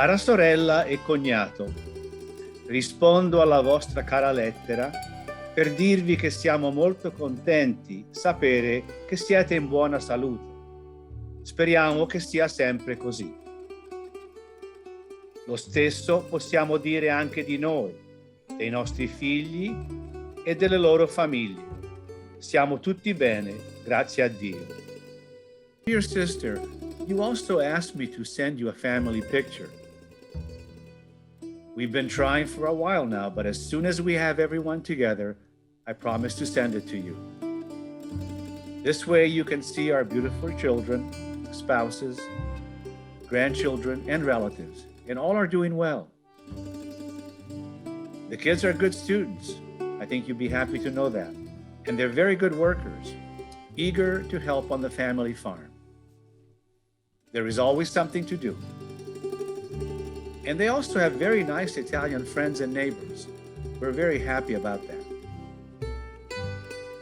Cara sorella e cognato, rispondo alla vostra cara lettera per dirvi che siamo molto contenti sapere che siete in buona salute. Speriamo che sia sempre così. Lo stesso possiamo dire anche di noi, dei nostri figli e delle loro famiglie. Siamo tutti bene, grazie a Dio. Dear sister, you also asked me to send you a family picture. We've been trying for a while now, but as soon as we have everyone together, I promise to send it to you. This way you can see our beautiful children, spouses, grandchildren, and relatives, and all are doing well. The kids are good students. I think you'd be happy to know that. And they're very good workers, eager to help on the family farm. There is always something to do. And they also have very nice Italian friends and neighbors. We're very happy about that.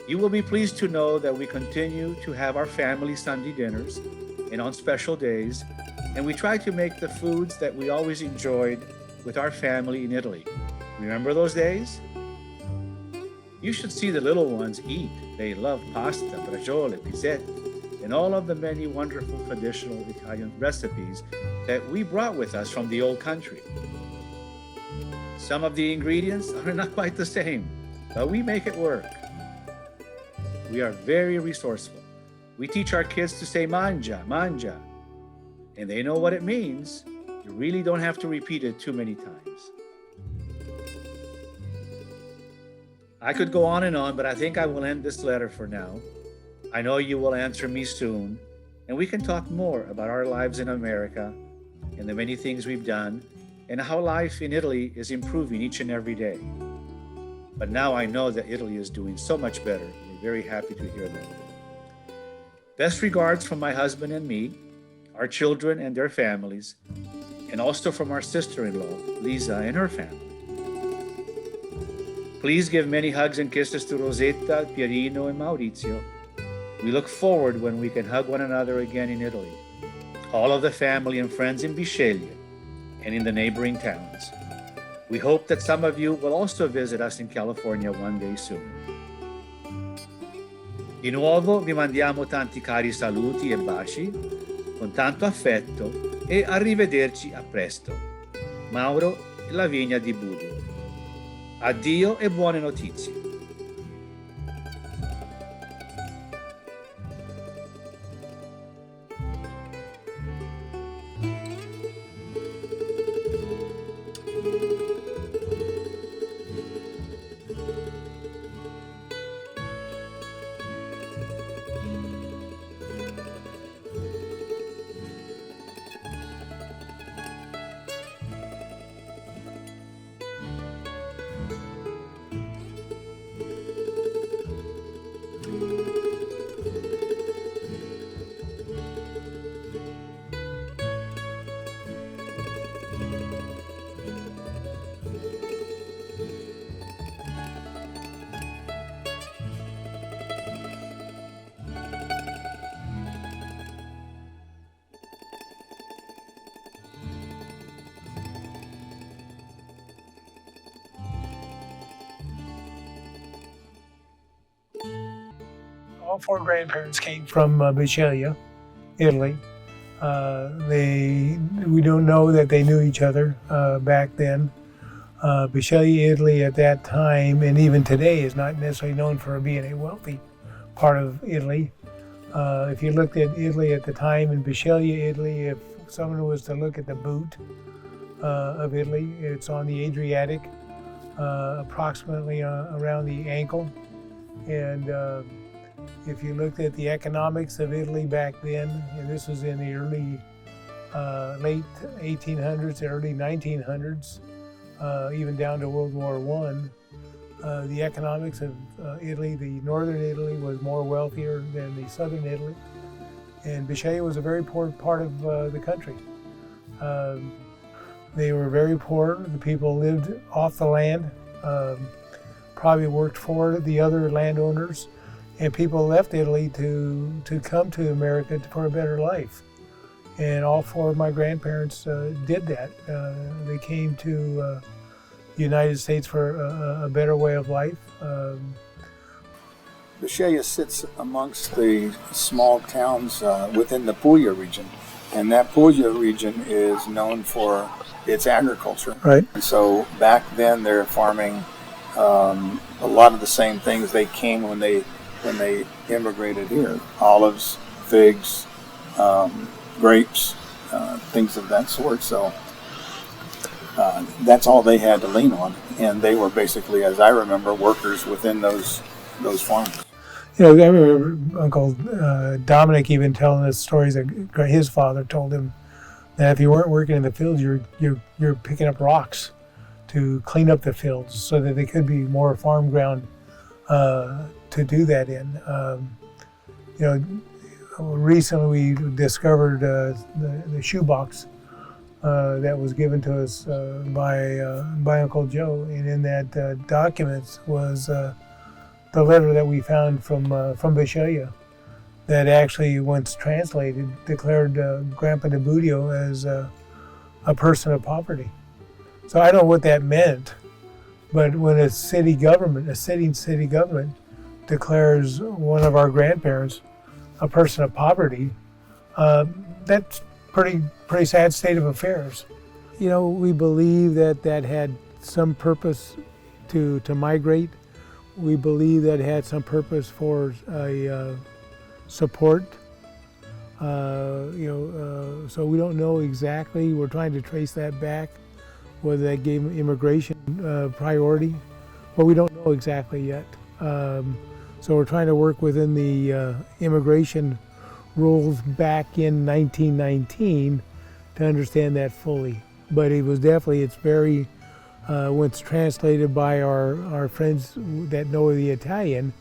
You will be pleased to know that we continue to have our family Sunday dinners and on special days, and we try to make the foods that we always enjoyed with our family in Italy. Remember those days? You should see the little ones eat. They love pasta, braciole, pizzette, and all of the many wonderful traditional Italian recipes that we brought with us from the old country. Some of the ingredients are not quite the same, but we make it work. We are very resourceful. We teach our kids to say mangia, mangia, and they know what it means. You really don't have to repeat it too many times. I could go on and on, but I think I will end this letter for now. I know you will answer me soon, and we can talk more about our lives in America and the many things we've done and how life in Italy is improving each and every day. But now I know that Italy is doing so much better. We're very happy to hear that. Best regards from my husband and me, our children and their families, and also from our sister-in-law, Lisa, and her family. Please give many hugs and kisses to Rosetta, Pierino, and Maurizio. We look forward when we can hug one another again in Italy. All of the family and friends in Bisceglie and in the neighboring towns. We hope that some of you will also visit us in California one day soon. Di nuovo vi mandiamo tanti cari saluti e baci, con tanto affetto, e arrivederci a presto. Mauro e Lavinia DiBuduo. Addio e buone notizie. All four grandparents came from Bisceglie, Italy. We don't know that they knew each other back then. Bisceglie, Italy at that time, and even today, is not necessarily known for being a wealthy part of Italy. If you looked at Italy at the time, in Bisceglie, Italy, if someone was to look at the boot of Italy, it's on the Adriatic, approximately around the ankle. And if you looked at the economics of Italy back then, and this was in the late 1800s, early 1900s, even down to World War I, the economics of Italy, the northern Italy was more wealthier than the southern Italy. And Bisceglie was a very poor part of the country. They were very poor. The people lived off the land, probably worked for the other landowners, and people left Italy to come to America for a better life. And all four of my grandparents did that. They came to the United States for a better way of life. Biscaya sits amongst the small towns within the Puglia region, and that Puglia region is known for its agriculture. Right. And so back then they're farming a lot of the same things they came when they immigrated here: olives, figs, grapes, things of that sort. So that's all they had to lean on, and they were basically, as I remember, workers within those farms. You know, I remember Uncle Dominic even telling us stories that his father told him that if you weren't working in the fields, you're picking up rocks to clean up the fields so that they could be more farm ground to do that in. You know, recently we discovered the shoebox that was given to us by Uncle Joe, and in that document was the letter that we found from Biscaya that actually, once translated, declared Grandpa DiBuduo as a person of poverty. So I don't know what that meant, but when a sitting city government declares one of our grandparents a person of poverty, that's pretty sad state of affairs. You know, we believe that had some purpose to migrate. We believe that it had some purpose for support. So we don't know exactly. We're trying to trace that back, whether that gave immigration priority, but we don't know exactly yet. So we're trying to work within the immigration rules back in 1919 to understand that fully. But it's very, when it's translated by our friends that know the Italian,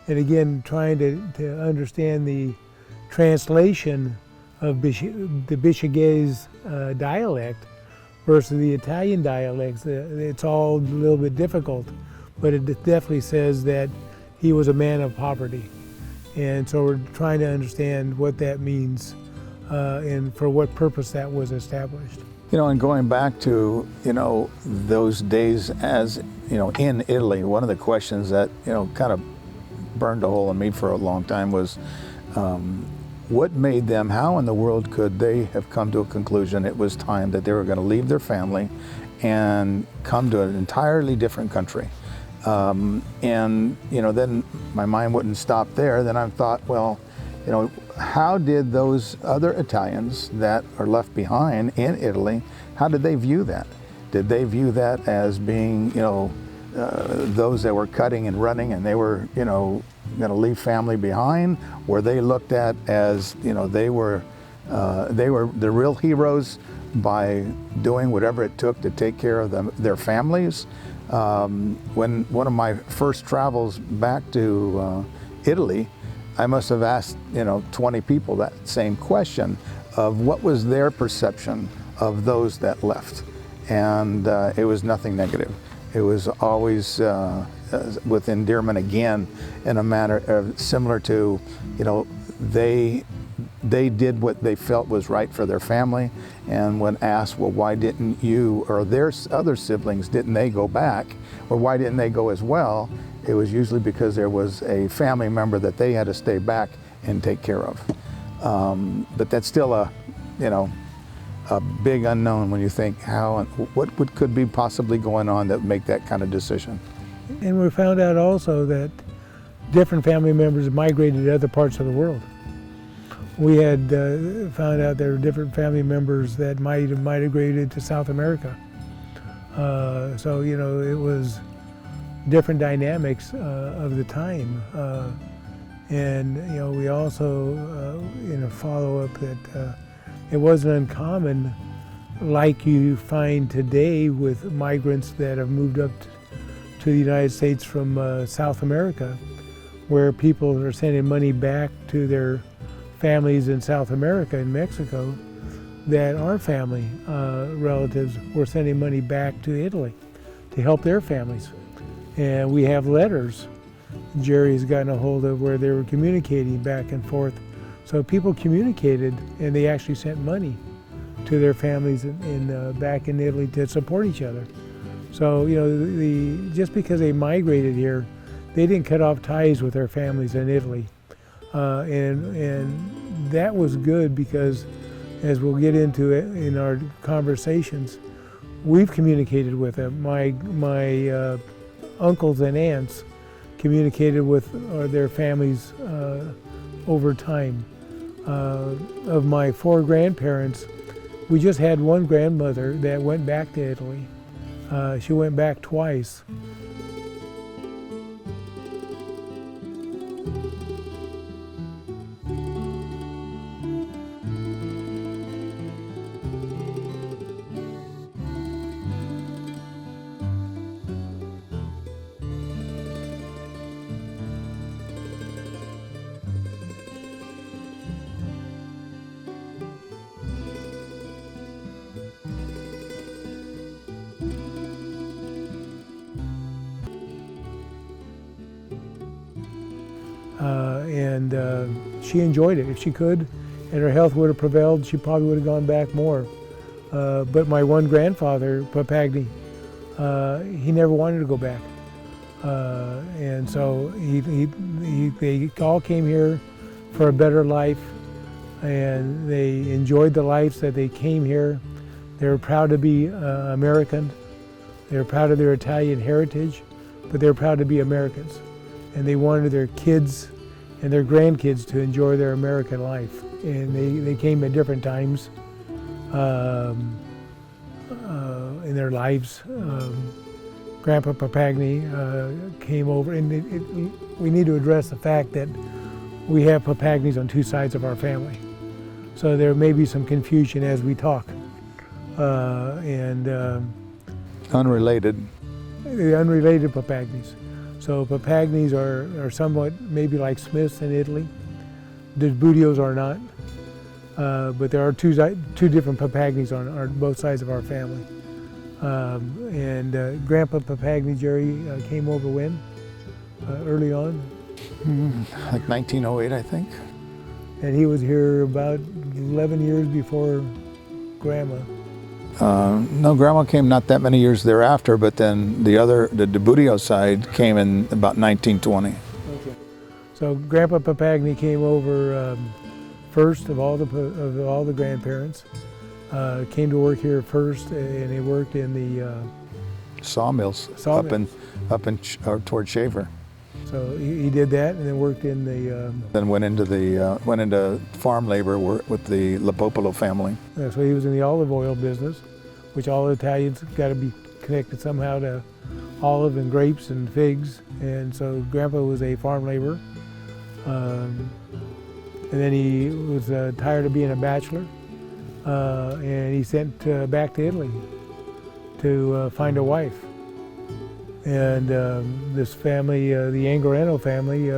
and again, trying to understand the translation of the Biscayese dialect versus the Italian dialects, it's all a little bit difficult, but it definitely says that he was a man of poverty. And so we're trying to understand what that means and for what purpose that was established. You know, and going back to, those days as, in Italy, one of the questions that, kind of burned a hole in me for a long time was what made them, how in the world could they have come to a conclusion it was time that they were going to leave their family and come to an entirely different country? Then my mind wouldn't stop there. Then I thought, well, how did those other Italians that are left behind in Italy, how did they view that? Did they view that as being, those that were cutting and running and they were, going to leave family behind? Were they looked at as, they were the real heroes by doing whatever it took to take care of their families? When one of my first travels back to Italy, I must have asked 20 people that same question of what was their perception of those that left, and it was nothing negative. It was always with endearment again, in a manner of similar to they did what they felt was right for their family, and when asked, well, why didn't you or their other siblings, didn't they go back, or why didn't they go as well? It was usually because there was a family member that they had to stay back and take care of. But that's still a big unknown when you think what could be possibly going on that would make that kind of decision. And we found out also that different family members migrated to other parts of the world. We had found out there were different family members that might have migrated to South America. So, it was different dynamics of the time. And, we also, in a follow-up, that it wasn't uncommon, like you find today with migrants that have moved up to the United States from South America, where people are sending money back to their families in South America and Mexico, that our family relatives were sending money back to Italy to help their families. And we have letters Jerry's gotten a hold of where they were communicating back and forth So people communicated, and they actually sent money to their families back in Italy to support each other. So just because they migrated here, they didn't cut off ties with their families in Italy, and that was good because, as we'll get into it in our conversations, we've communicated with them. My uncles and aunts communicated with their families over time. Of my 4 grandparents, we just had one grandmother that went back to Italy. She went back twice. She enjoyed it. If she could, and her health would have prevailed, she probably would have gone back more. But my one grandfather, Papagni, he never wanted to go back. And so they all came here for a better life, and they enjoyed the lives that they came here. They were proud to be American. They were proud of their Italian heritage, but they were proud to be Americans. And they wanted their kids and their grandkids to enjoy their American life. And they came at different times in their lives. Grandpa Papagni came over, and we need to address the fact that we have Papagnis on 2 sides of our family. So there may be some confusion as we talk. Unrelated. The unrelated Papagnis. So Papagnis are somewhat maybe like Smiths in Italy. DiBuduos are not. But there are two different Papagnis on both sides of our family. Grandpa Papagni, Jerry, came over when? Early on? Like 1908, I think. And he was here about 11 years before Grandma. No, Grandma came not that many years thereafter, but then the DiBuduo side came in about 1920. Okay. So Grandpa Papagni came over first of all the grandparents. Came to work here first, and he worked in the sawmills. Up toward Shaver. So he did that, and then worked in the. Then went into farm labor with the Popolo family. So he was in the olive oil business, which all Italians got to be connected somehow to olive and grapes and figs. And so Grandpa was a farm laborer. And then he was tired of being a bachelor, and he sent back to Italy to find a wife. And this family, the Angarano family,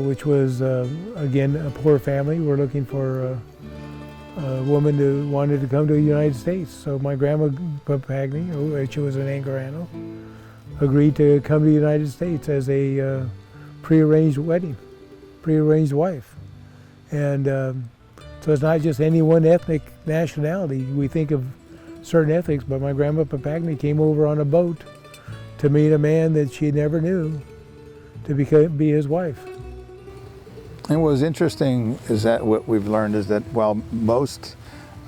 which was, again, a poor family, were looking for a woman who wanted to come to the United States. So my grandma Papagni, which was an Angarano, agreed to come to the United States as a prearranged wedding, prearranged wife. And so it's not just any one ethnic nationality. We think of certain ethnics, but my grandma Papagni came over on a boat to meet a man that she never knew to be his wife. And what was interesting is that what we've learned is that while most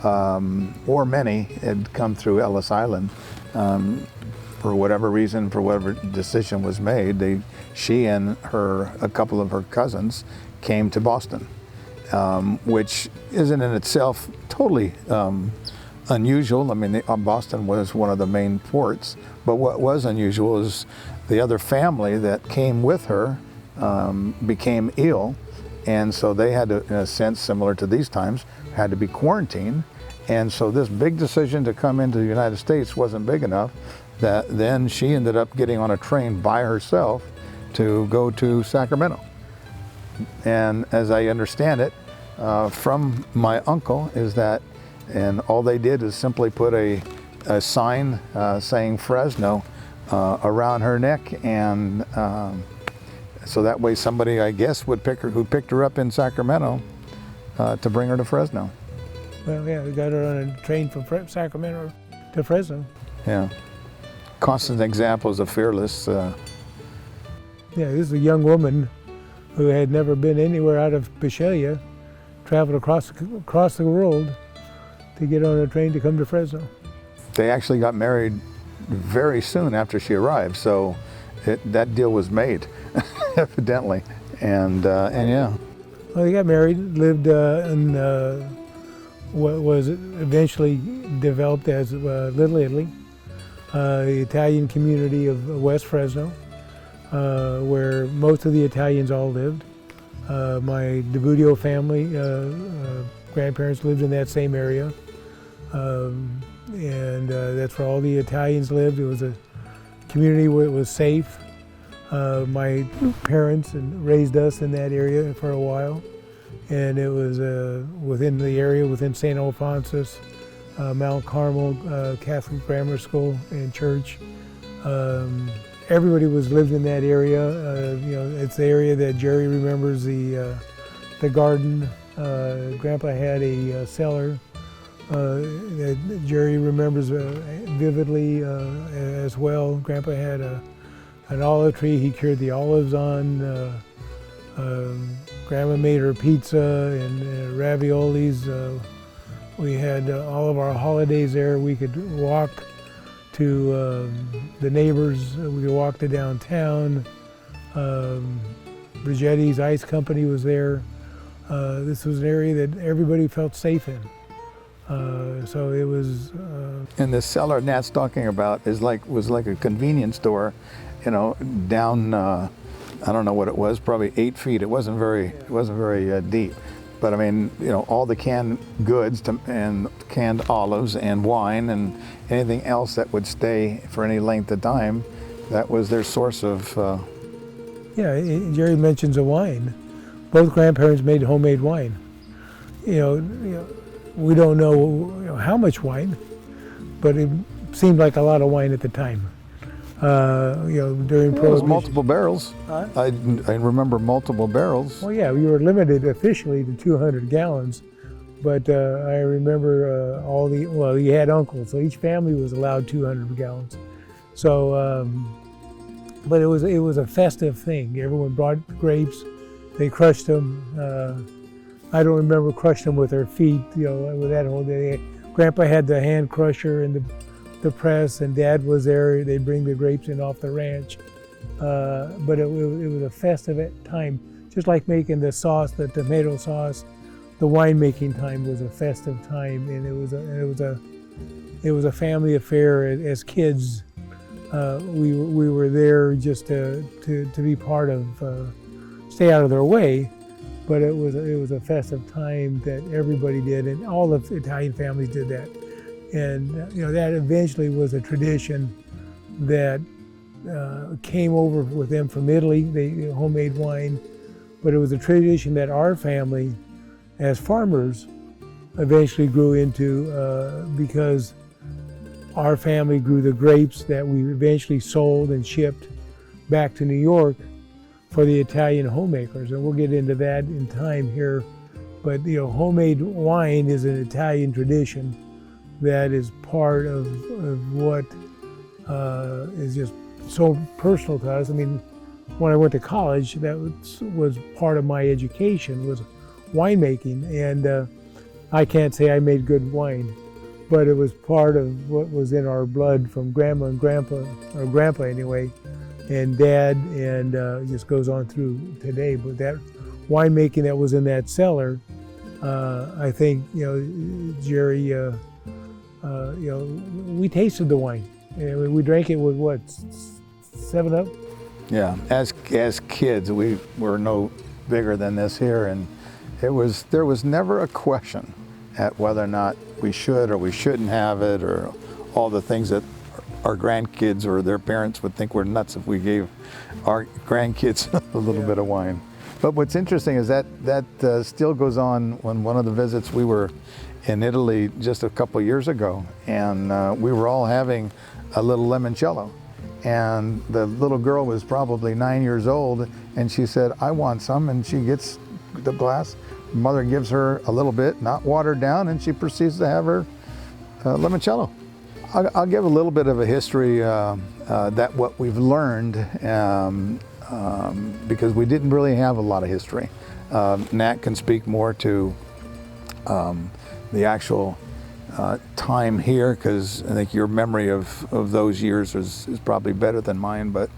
or many had come through Ellis Island, for whatever reason, for whatever decision was made, she and a couple of her cousins came to Boston, which isn't in itself totally unusual. I mean, Boston was one of the main ports, but what was unusual is the other family that came with her became ill, and so they had to, in a sense similar to these times, had to be quarantined. And so this big decision to come into the United States wasn't big enough, that then she ended up getting on a train by herself to go to Sacramento. And as I understand it, from my uncle, is that, and all they did is simply put a sign saying Fresno around her neck, and So that way somebody, I guess, would pick her, who picked her up in Sacramento to bring her to Fresno. Well, yeah, we got her on a train from Sacramento to Fresno. Yeah. Constant examples of fearless. Yeah, this is a young woman who had never been anywhere out of Bisceglie, traveled across the world to get on a train to come to Fresno. They actually got married very soon after she arrived, so that deal was made, evidently. And yeah. Well, they got married, lived in what was eventually developed as Little Italy, the Italian community of West Fresno, where most of the Italians all lived. My DiBuduo family, grandparents lived in that same area, and that's where all the Italians lived. It was a community where it was safe. My parents raised us in that area for a while, and it was within the area, within St. Alphonsus, Mount Carmel Catholic Grammar School and Church. Everybody was lived in that area. You know, it's the area that Jerry remembers the garden. Grandpa had a cellar that Jerry remembers vividly as well. Grandpa had an olive tree he cured the olives on. Grandma made her pizza and raviolis. We had all of our holidays there. We could walk to the neighbors. We could walk to downtown. Brigetti's Ice Company was there. This was an area that everybody felt safe in. So it was. And the cellar Nat's talking about was like a convenience store, you know, down. I don't know what it was, probably 8 feet. It wasn't very deep. But I mean, you know, all the canned goods and canned olives and wine and anything else that would stay for any length of time, that was their source of. Yeah, Jerry mentions a wine. Both grandparents made homemade wine. You know, we don't know how much wine, but it seemed like a lot of wine at the time. You know, during Prohibition. It was multiple barrels. Huh? I remember multiple barrels. Well, yeah, we were limited officially to 200 gallons, but I remember you had uncles, so each family was allowed 200 gallons. So, but it was a festive thing. Everyone brought grapes, they crushed them. I don't remember crushing them with their feet, you know, with that whole day. Grandpa had the hand crusher and the press, and Dad was there. They'd bring the grapes in off the ranch. But it was a festive time, just like making the sauce, the tomato sauce. The winemaking time was a festive time, and it was a family affair. As kids, we were there just to be part of, stay out of their way. But it was a festive time that everybody did, and all the Italian families did that. And you know, that eventually was a tradition that came over with them from Italy. They homemade wine, but it was a tradition that our family, as farmers, eventually grew into because our family grew the grapes that we eventually sold and shipped back to New York for the Italian homemakers, and we'll get into that in time here. But you know, homemade wine is an Italian tradition that is part of what is just so personal to us. I mean, when I went to college, that was part of my education, was winemaking, and I can't say I made good wine, but it was part of what was in our blood from Grandma and Grandpa, or Grandpa anyway, and Dad, and just goes on through today. But that winemaking that was in that cellar, I think, you know, Jerry, you know, we tasted the wine. And we drank it with what, 7 Up? Yeah, as kids, we were no bigger than this here, and there was never a question at whether or not we should or we shouldn't have it, or all the things that our grandkids or their parents would think we're nuts if we gave our grandkids a little bit of wine. But what's interesting is that still goes on. On one of the visits, we were in Italy just a couple years ago, and we were all having a little limoncello. and the little girl was probably 9 years old, and she said, I want some, and she gets the glass. Mother gives her a little bit, not watered down, and she proceeds to have her limoncello. I'll give a little bit of a history that what we've learned because we didn't really have a lot of history. Nat can speak more to the actual time here, because I think your memory of those years is probably better than mine. But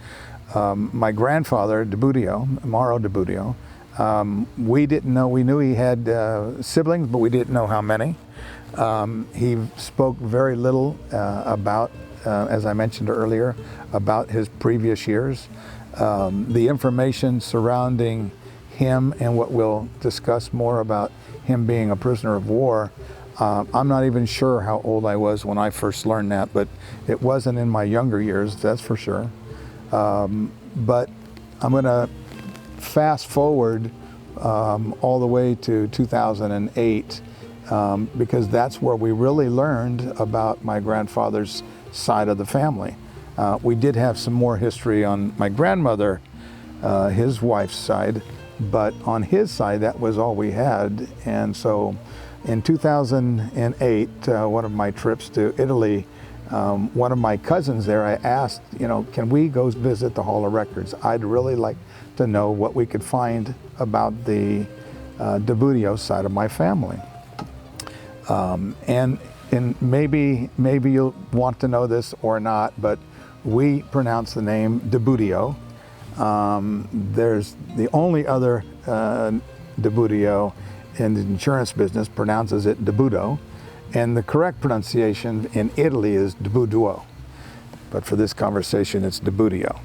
my grandfather, DiBuduo, Mauro DiBuduo, we didn't know, we knew he had siblings, but we didn't know how many. He spoke very little about, as I mentioned earlier, about his previous years. The information surrounding him and what we'll discuss more about him being a prisoner of war, I'm not even sure how old I was when I first learned that, but it wasn't in my younger years, that's for sure. But I'm going to fast forward all the way to 2008, because that's where we really learned about my grandfather's side of the family. We did have some more history on my grandmother, his wife's side, but on his side, that was all we had. And so in 2008, one of my trips to Italy, one of my cousins there, I asked, can we go visit the Hall of Records? I'd really like to know what we could find about the DiBuduo side of my family. And maybe you'll want to know this or not, but we pronounce the name DiBuduo. There's the only other DiBuduo in the insurance business pronounces it DiBuduo, and the correct pronunciation in Italy is DiBuduo. But for this conversation, it's DiBuduo.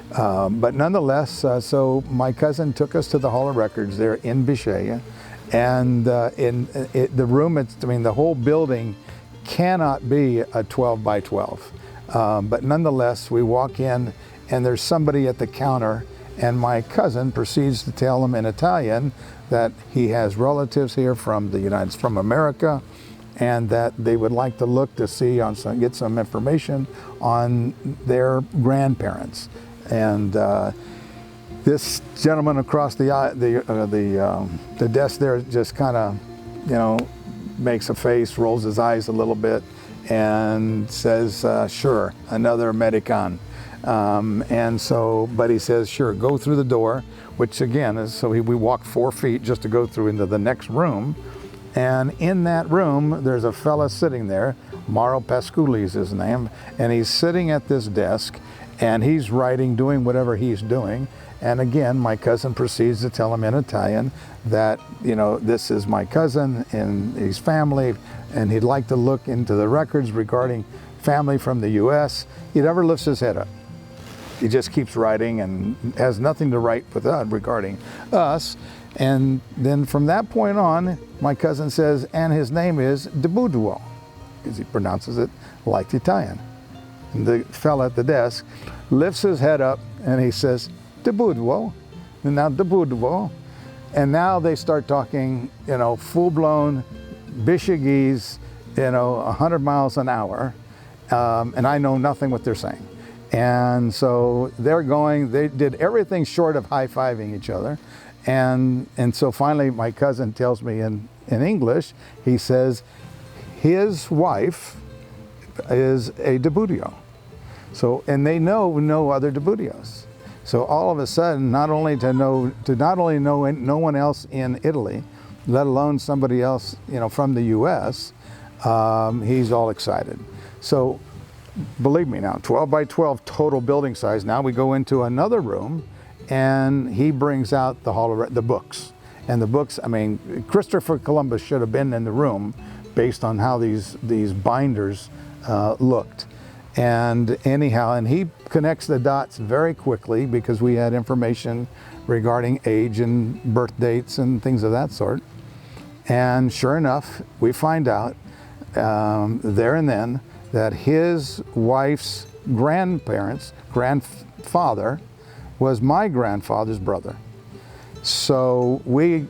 But nonetheless, so my cousin took us to the Hall of Records there in Bisceglie, and the room, the whole building cannot be a 12 by 12. But nonetheless, we walk in, and there's somebody at the counter, and my cousin proceeds to tell him in Italian that he has relatives here from America, and that they would like to look to see get some information on their grandparents. And this gentleman across the desk there just kind of, makes a face, rolls his eyes a little bit, and says, sure, another American. And so, but he says, sure, go through the door, which again is, so we walked 4 feet just to go through into the next room. And in that room, there's a fella sitting there, Mauro Pasculi is his name, and he's sitting at this desk, and he's writing, doing whatever he's doing. And again, my cousin proceeds to tell him in Italian that, this is my cousin and his family, and he'd like to look into the records regarding family from the U.S. He never lifts his head up. He just keeps writing and has nothing to write with regarding us. And then from that point on, my cousin says, and his name is DiBuduo, because he pronounces it like the Italian. And the fella at the desk lifts his head up and he says, DiBuduo, and now DiBuduo. And now they start talking, full-blown Bisceglie, 100 miles an hour. And I know nothing what they're saying. And so they did everything short of high-fiving each other. And so finally my cousin tells me in English, he says, his wife is a DiBuduo. So, and they know no other DiBuduos. So all of a sudden, not only know no one else in Italy, let alone somebody else, from the U.S., he's all excited. So believe me now, 12 by 12 total building size. Now we go into another room, and he brings out the books. And the books, Christopher Columbus should have been in the room based on how these binders looked. And anyhow, and he connects the dots very quickly because we had information regarding age and birth dates and things of that sort. And sure enough, we find out there and then that his wife's grandfather was my grandfather's brother. So we,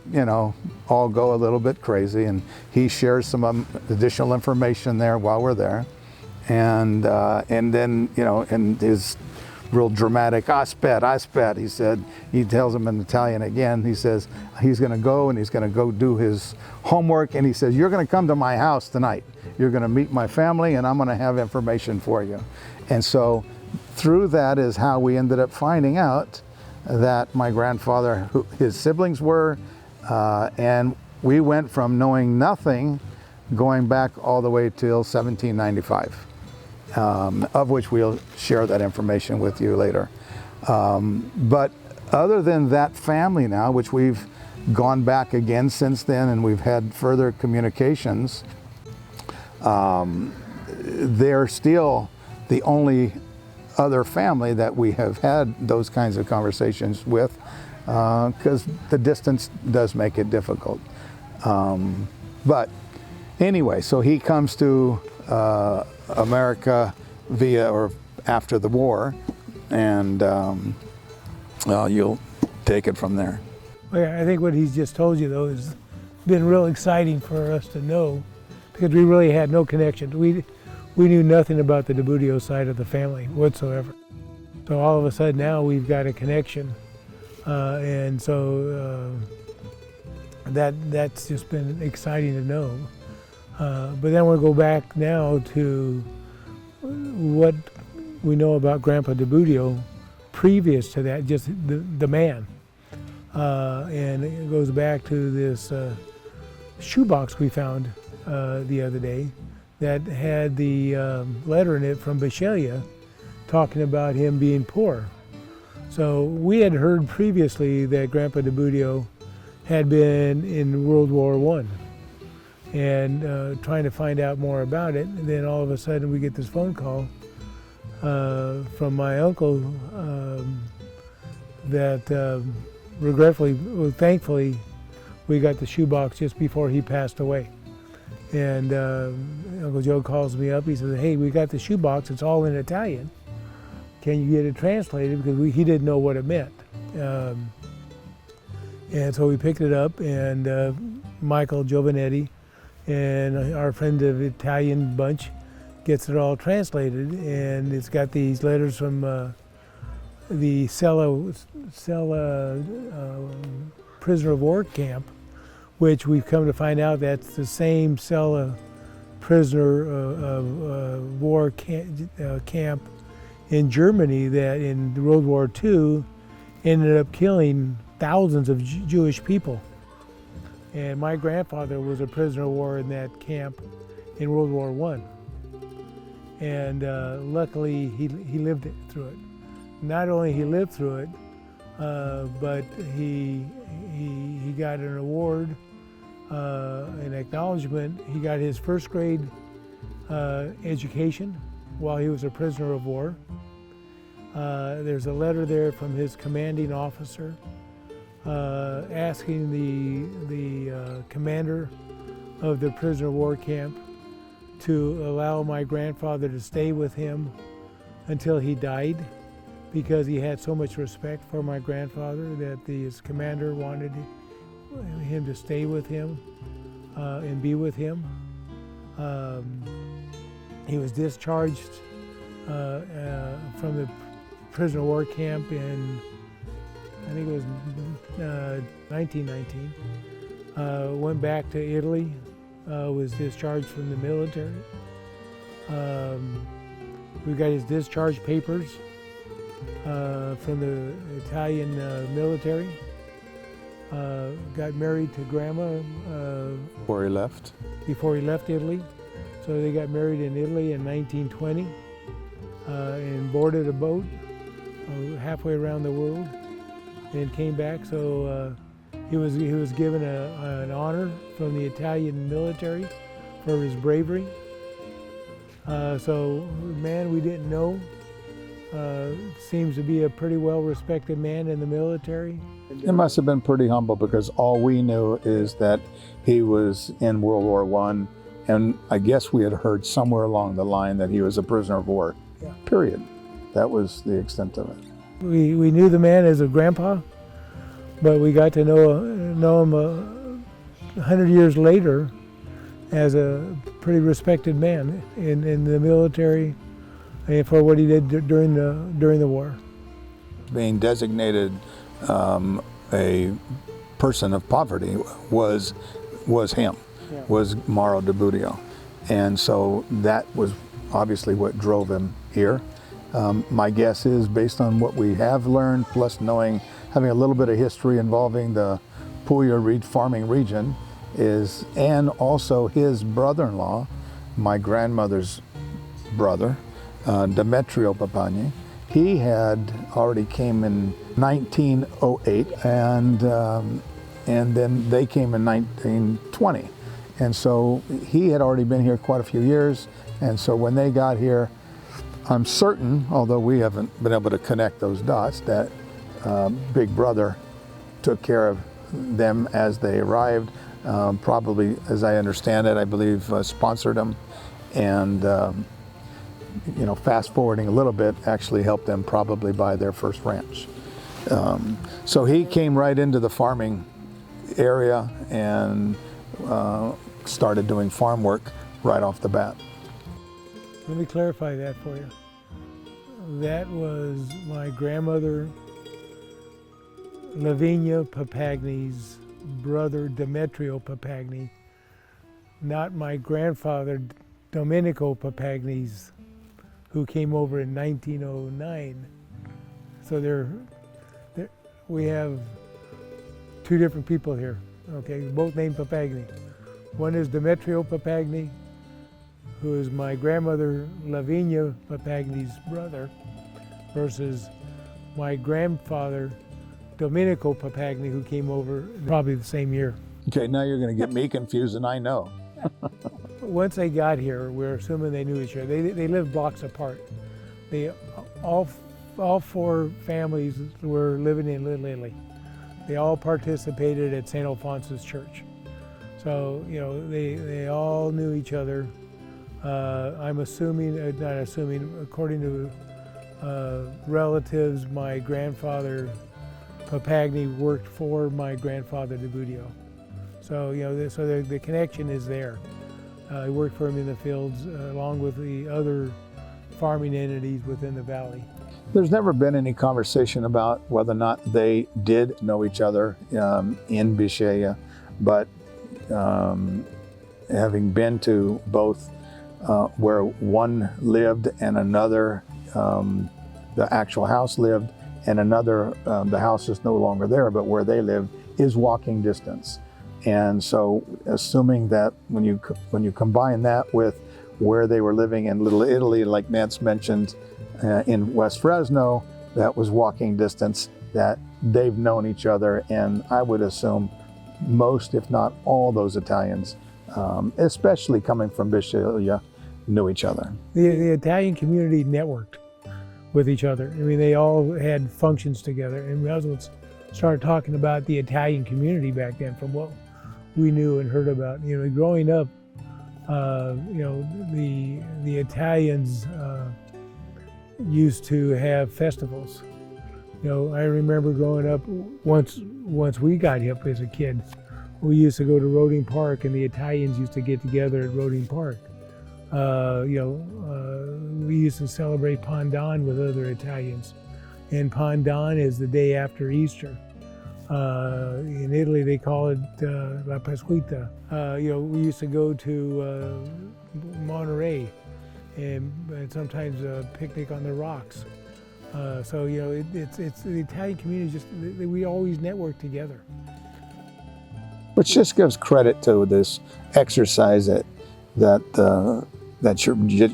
all go a little bit crazy, and he shares some additional information there while we're there. And then, and his real dramatic, aspetta, he said. He tells him in Italian again. He says he's going to go and he's going to go do his homework, and he says, you're going to come to my house tonight. You're going to meet my family, and I'm going to have information for you. And so through that is how we ended up finding out that my grandfather, who his siblings were, and we went from knowing nothing going back all the way till 1795, of which we'll share that information with you later. But other than that family now, which we've gone back again since then, and we've had further communications, they're still the only other family that we have had those kinds of conversations with, because the distance does make it difficult. But anyway, so he comes to America via or after the war, and you'll take it from there. Well, yeah, I think what he's just told you, though, has been real exciting for us to know, because we really had no connection. We knew nothing about the DiBuduo side of the family whatsoever. So all of a sudden now we've got a connection, and so that's just been exciting to know. But then we'll go back now to what we know about Grandpa DiBuduo previous to that, just the man. And it goes back to this shoebox we found the other day that had the letter in it from Bisceglie talking about him being poor. So we had heard previously that Grandpa DiBuduo had been in World War I and trying to find out more about it. And then all of a sudden we get this phone call from my uncle that regretfully, well, thankfully, we got the shoebox just before he passed away. And Uncle Joe calls me up. He says, hey, we got the shoebox. It's all in Italian. Can you get it translated? Because he didn't know what it meant. And so we picked it up, and Michael Giovanetti and our friend of Italian bunch gets it all translated. And it's got these letters from the Cella prisoner of war camp, which we've come to find out that's the same Cella prisoner of war camp in Germany that in World War II ended up killing thousands of Jewish people. And my grandfather was a prisoner of war in that camp in World War I. And luckily he lived through it. Not only he lived through it, but he got an award, an acknowledgement. He got his first grade education while he was a prisoner of war. There's a letter there from his commanding officer asking the commander of the prisoner of war camp to allow my grandfather to stay with him until he died, because he had so much respect for my grandfather that his commander wanted him to stay with him and be with him. He was discharged from the prisoner of war camp in, I think it was 1919. Went back to Italy, was discharged from the military. We got his discharge papers from the Italian military. Got married to Grandma Before he left? before he left Italy. So they got married in Italy in 1920 and boarded a boat halfway around the world and came back. So he was given an honor from the Italian military for his bravery. So man we didn't know. Seems to be a pretty well-respected man in the military. It must have been pretty humble, because all we knew is that he was in World War I, and I guess we had heard somewhere along the line that he was a prisoner of war, Yeah. period. That was the extent of it. We knew the man as a grandpa, but we got to know him 100 years later as a pretty respected man in the military and for what he did during the war. being designated a person of poverty was him, was Mauro DiBuduo. And so that was obviously what drove him here. My guess is, based on what we have learned, plus having a little bit of history involving the Puglia farming region, and also his brother-in-law, my grandmother's brother, Demetrio Papagni. He had already came in 1908, and then they came in 1920. And so he had already been here quite a few years, and so when they got here, I'm certain, although we haven't been able to connect those dots, that Big Brother took care of them as they arrived. Probably, as I understand it, I believe sponsored them, and fast forwarding a little bit, actually helped them probably buy their first ranch. So he came right into the farming area and started doing farm work right off the bat. Let me clarify that for you. That was my grandmother Lavinia Papagni's brother Demetrio Papagni, not my grandfather Domenico Papagni's, who came over in 1909. So we have two different people here, okay, both named Papagni. One is Demetrio Papagni, who is my grandmother Lavinia Papagni's brother, versus my grandfather Domenico Papagni, who came over probably the same year. Okay, now you're going to get me confused, and I know. Once they got here, we're assuming they knew each other. They lived blocks apart. All four families were living in Little Italy. They all participated at St. Alphonsus Church. So, they all knew each other. I'm assuming, not assuming, according to relatives, my grandfather Papagni worked for my grandfather DiBuduo. So, the connection is there. He worked for him in the fields along with the other farming entities within the valley. There's never been any conversation about whether or not they did know each other in Bisceglie, but having been to both where one lived and another, the actual house lived, and another, the house is no longer there, but where they lived is walking distance. And so, assuming that when you combine that with where they were living in Little Italy, like Nance mentioned, in West Fresno, that was walking distance, that they've known each other, and I would assume most, if not all, those Italians, especially coming from Bisceglie, knew each other. The Italian community networked with each other. I mean, they all had functions together, and we also started talking about the Italian community back then, from what we knew and heard about. Growing up, the Italians used to have festivals. I remember growing up, once we got hip as a kid, we used to go to Roding Park, and the Italians used to get together at Roding Park. We used to celebrate Pandan with other Italians, and Pandan is the day after Easter. In Italy, they call it La Pasquetta. We used to go to Monterey and sometimes picnic on the rocks. It's the Italian community. We always network together. Which just gives credit to this exercise that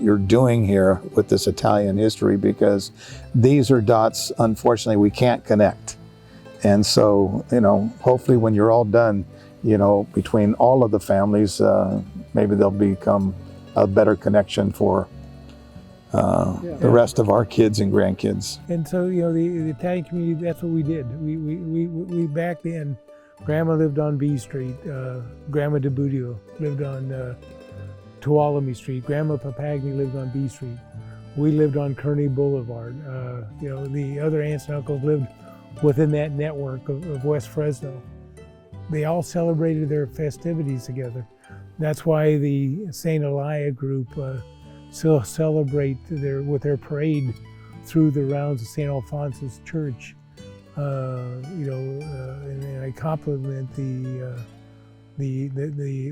you're doing here with this Italian history, because these are dots, unfortunately, we can't connect. And so, hopefully when you're all done, between all of the families, maybe they'll become a better connection for the rest of our kids and grandkids. And so, the Italian community, that's what we did. We back then, Grandma lived on B Street, Grandma DiBuduo lived on Tuolumne Street, Grandma Papagni lived on B Street. We lived on Kearney Boulevard. The other aunts and uncles lived within that network of West Fresno. They all celebrated their festivities together. That's why the St. Elia group still celebrate with their parade through the rounds of St. Alphonsus Church, and I compliment the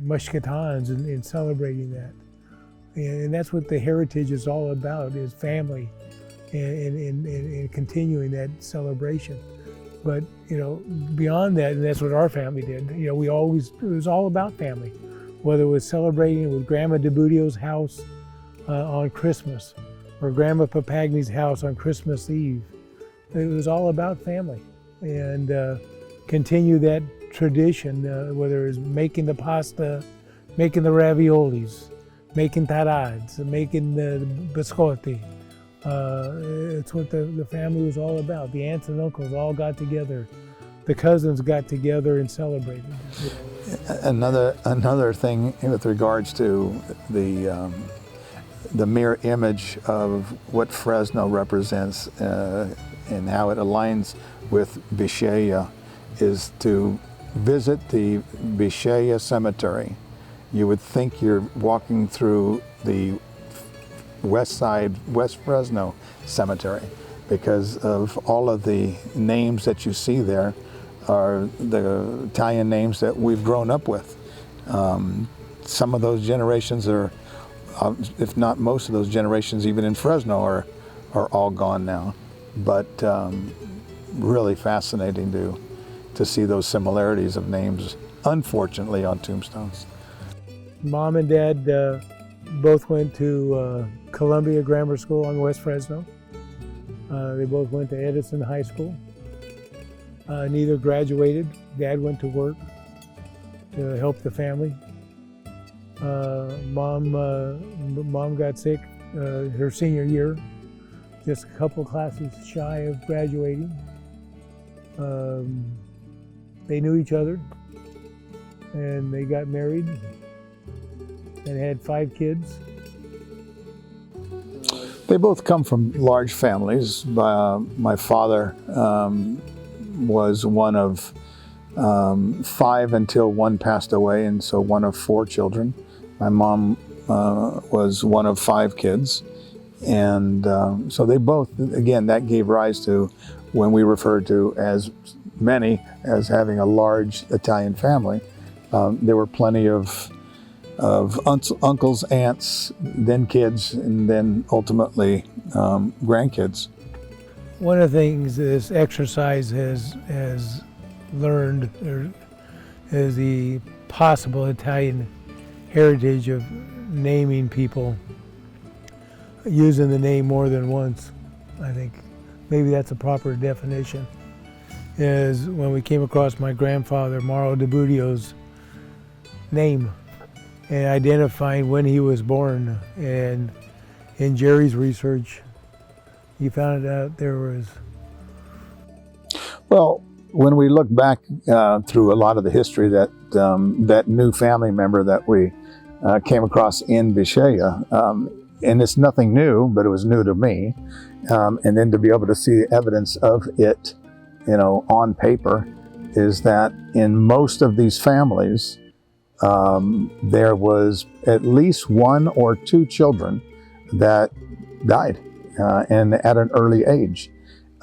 Muscatons in celebrating that. And that's what the heritage is all about, is family and continuing that celebration. But, beyond that, and that's what our family did, it was all about family. Whether it was celebrating with Grandma DiBuduo's house on Christmas, or Grandma Papagni's house on Christmas Eve. It was all about family, and continue that tradition, whether it's making the pasta, making the raviolis, making tarades, making the biscotti. It's what the family was all about. The aunts and uncles all got together. The cousins got together and celebrated. Another thing with regards to the mirror image of what Fresno represents and how it aligns with Biscaya is to visit the Biscaya Cemetery. You would think you're walking through the West Fresno Cemetery, because of all of the names that you see there are the Italian names that we've grown up with. Some of those generations are, if not most of those generations, even in Fresno, are all gone now. But really fascinating to see those similarities of names, unfortunately, on tombstones. Mom and Dad both went to Columbia Grammar School in West Fresno. They both went to Edison High School. Neither graduated. Dad went to work to help the family. Mom got sick her senior year, just a couple classes shy of graduating. They knew each other, and they got married and had 5 kids. They both come from large families. My father was one of 5 until one passed away, and so one of 4 children. My mom was one of 5 kids. And so they both, again, that gave rise to when we referred to as many as having a large Italian family. There were plenty of uncles, aunts, then kids, and then ultimately grandkids. One of the things this exercise has learned is the possible Italian heritage of naming people, using the name more than once. I think maybe that's a proper definition. Is when we came across my grandfather, Mauro DiBudio's name, and identifying when he was born. And in Jerry's research, he found out there was... Well, when we look back through a lot of the history that that new family member that we came across in Biscaya, and it's nothing new, but it was new to me, and then to be able to see evidence of it, on paper, is that in most of these families, there was at least 1 or 2 children that died, and at an early age.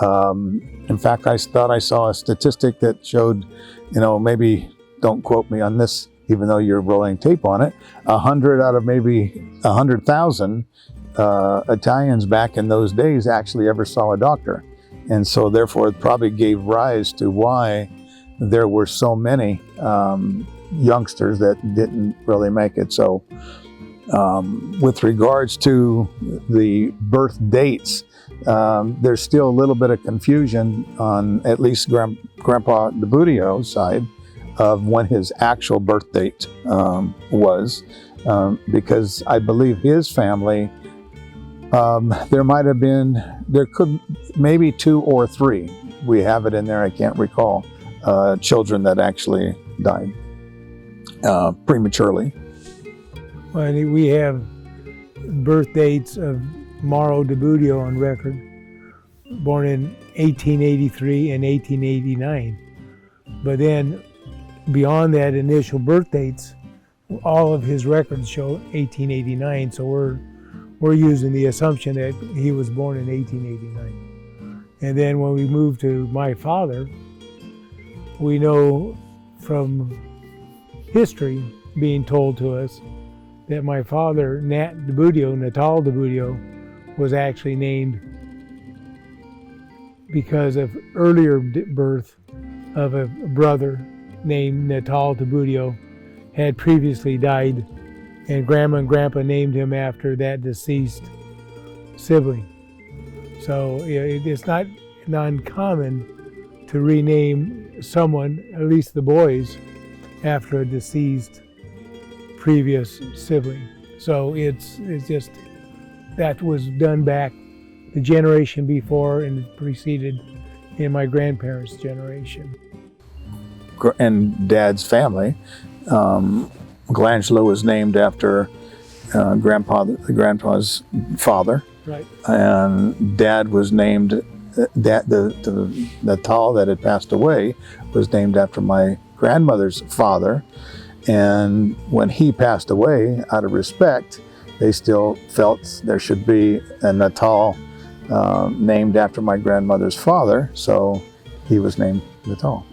In fact, I thought I saw a statistic that showed, maybe don't quote me on this, even though you're rolling tape on it, 100 out of maybe 100,000 Italians back in those days actually ever saw a doctor. And so therefore it probably gave rise to why there were so many youngsters that didn't really make it. So with regards to the birth dates, there's still a little bit of confusion on at least Grandpa DiBudio's side of when his actual birth date was, because I believe his family, there could maybe 2 or 3, we have it in there, I can't recall, children that actually died prematurely. Well, we have birth dates of Mauro DiBuduo on record, born in 1883 and 1889. But then beyond that initial birth dates, all of his records show 1889, so we're using the assumption that he was born in 1889. And then when we moved to my father, we know from history being told to us that my father, Natal DiBuduo, was actually named because of earlier birth of a brother named Natal DiBuduo had previously died, and Grandma and Grandpa named him after that deceased sibling. So it's not uncommon to rename someone, at least the boys, after a deceased previous sibling. So it's just, that was done back the generation before and preceded in my grandparents' generation. And Dad's family, Glangelo was named after Grandpa's father. Right. And Dad was named, the Natal that had passed away was named after my grandmother's father. And when he passed away, out of respect, they still felt there should be a Natal named after my grandmother's father, so he was named Natal.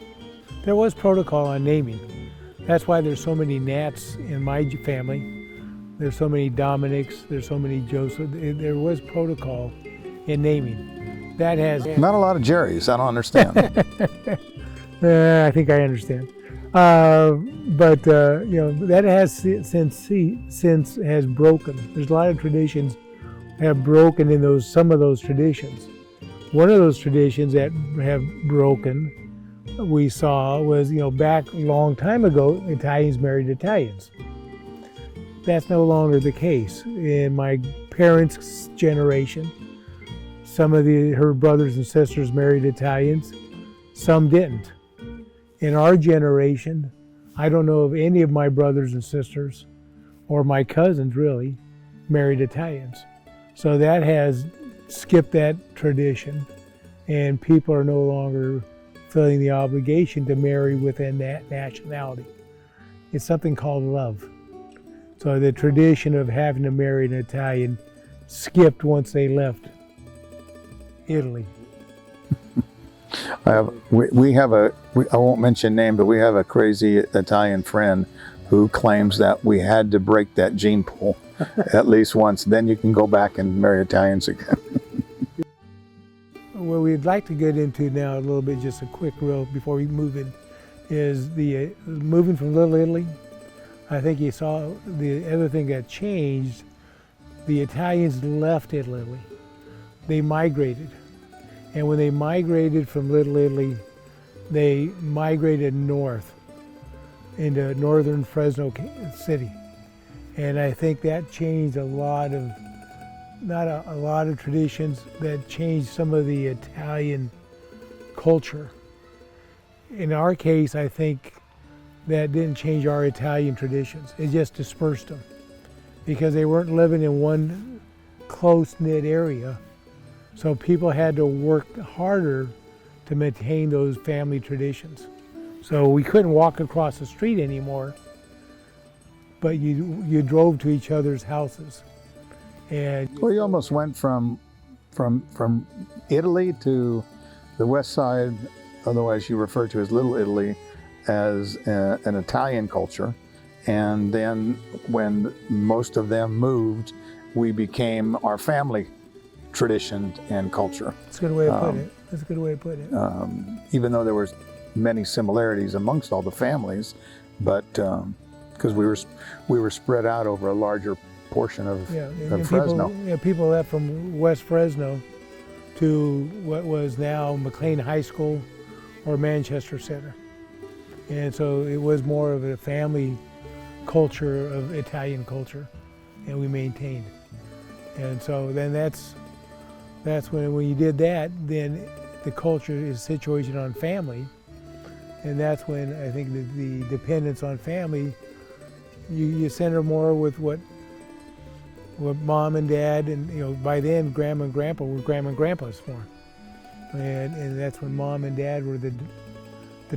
There was protocol on naming. That's why there's so many Nats in my family. There's so many Dominics, there's so many Joseph. There was protocol in naming. That has... Not a lot of Jerrys, I don't understand. I think I understand. But that has since has broken. There's a lot of traditions have broken in some of those traditions. One of those traditions that have broken, we saw, was back a long time ago, Italians married Italians. That's no longer the case. In my parents' generation, some of her brothers and sisters married Italians, some didn't. In our generation, I don't know of any of my brothers and sisters, or my cousins really, married Italians. So that has skipped that tradition, and people are no longer feeling the obligation to marry within that nationality. It's something called love. So the tradition of having to marry an Italian skipped once they left Italy. I won't mention name, but we have a crazy Italian friend who claims that we had to break that gene pool at least once, then you can go back and marry Italians again. What we'd like to get into now a little bit, just a quick reel before we move in, is the moving from Little Italy. I think you saw the other thing that changed. The Italians left Italy. They migrated. And when they migrated from Little Italy, they migrated north into northern Fresno City. And I think that changed a lot of, not a lot of traditions, that changed some of the Italian culture. In our case, I think that didn't change our Italian traditions. It just dispersed them because they weren't living in one close-knit area. So people had to work harder to maintain those family traditions. So we couldn't walk across the street anymore, but you drove to each other's houses. And well, you almost went from Italy to the west side, otherwise you refer to as Little Italy, as an Italian culture. And then when most of them moved, we became our family tradition and culture. That's a good way of putting it. That's a good way of putting it. Even though there was many similarities amongst all the families, but because we were spread out over a larger portion of Fresno. People left from West Fresno to what was now McLean High School or Manchester Center. And so it was more of a family culture of Italian culture, and we maintained. And so then that's when you did that, then the culture is situated on family. And that's when I think the dependence on family, you center more with what mom and dad, and by then grandma and grandpa were grandma and grandpa's more. And that's when mom and dad were the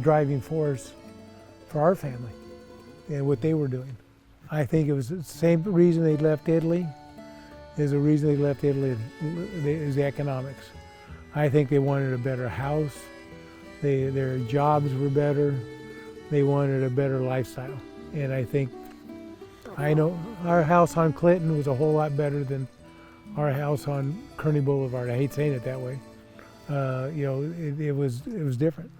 driving force for our family and what they were doing. I think it was the same reason they left Italy is the reason they left Italy is the economics. I think they wanted a better house. Their jobs were better. They wanted a better lifestyle. And I know our house on Clinton was a whole lot better than our house on Kearney Boulevard. I hate saying it that way. It was different.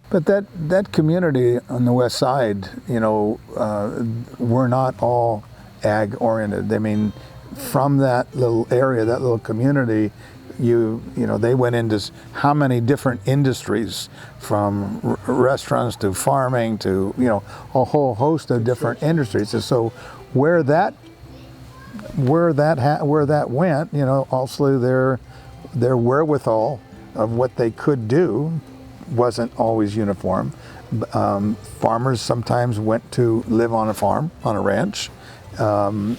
But that community on the west side, were not all ag oriented. I mean, from that little area, that little community, they went into how many different industries, from restaurants to farming to a whole host of different industries. And so where that went, also their wherewithal of what they could do wasn't always uniform. Farmers sometimes went to live on a farm, on a ranch, so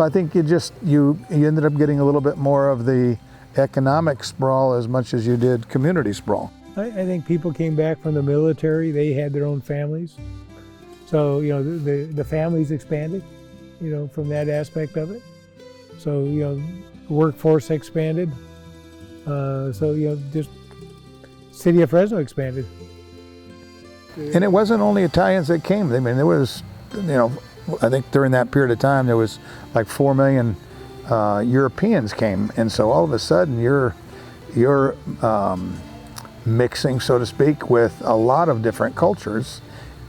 I think you ended up getting a little bit more of the economic sprawl as much as you did community sprawl. I think people came back from the military. They had their own families, so the families expanded, from that aspect of it. So the workforce expanded. Just city of Fresno expanded. And it wasn't only Italians that came. I mean, there was, I think during that period of time there was like 4 million Europeans came, and so all of a sudden you're mixing, so to speak, with a lot of different cultures.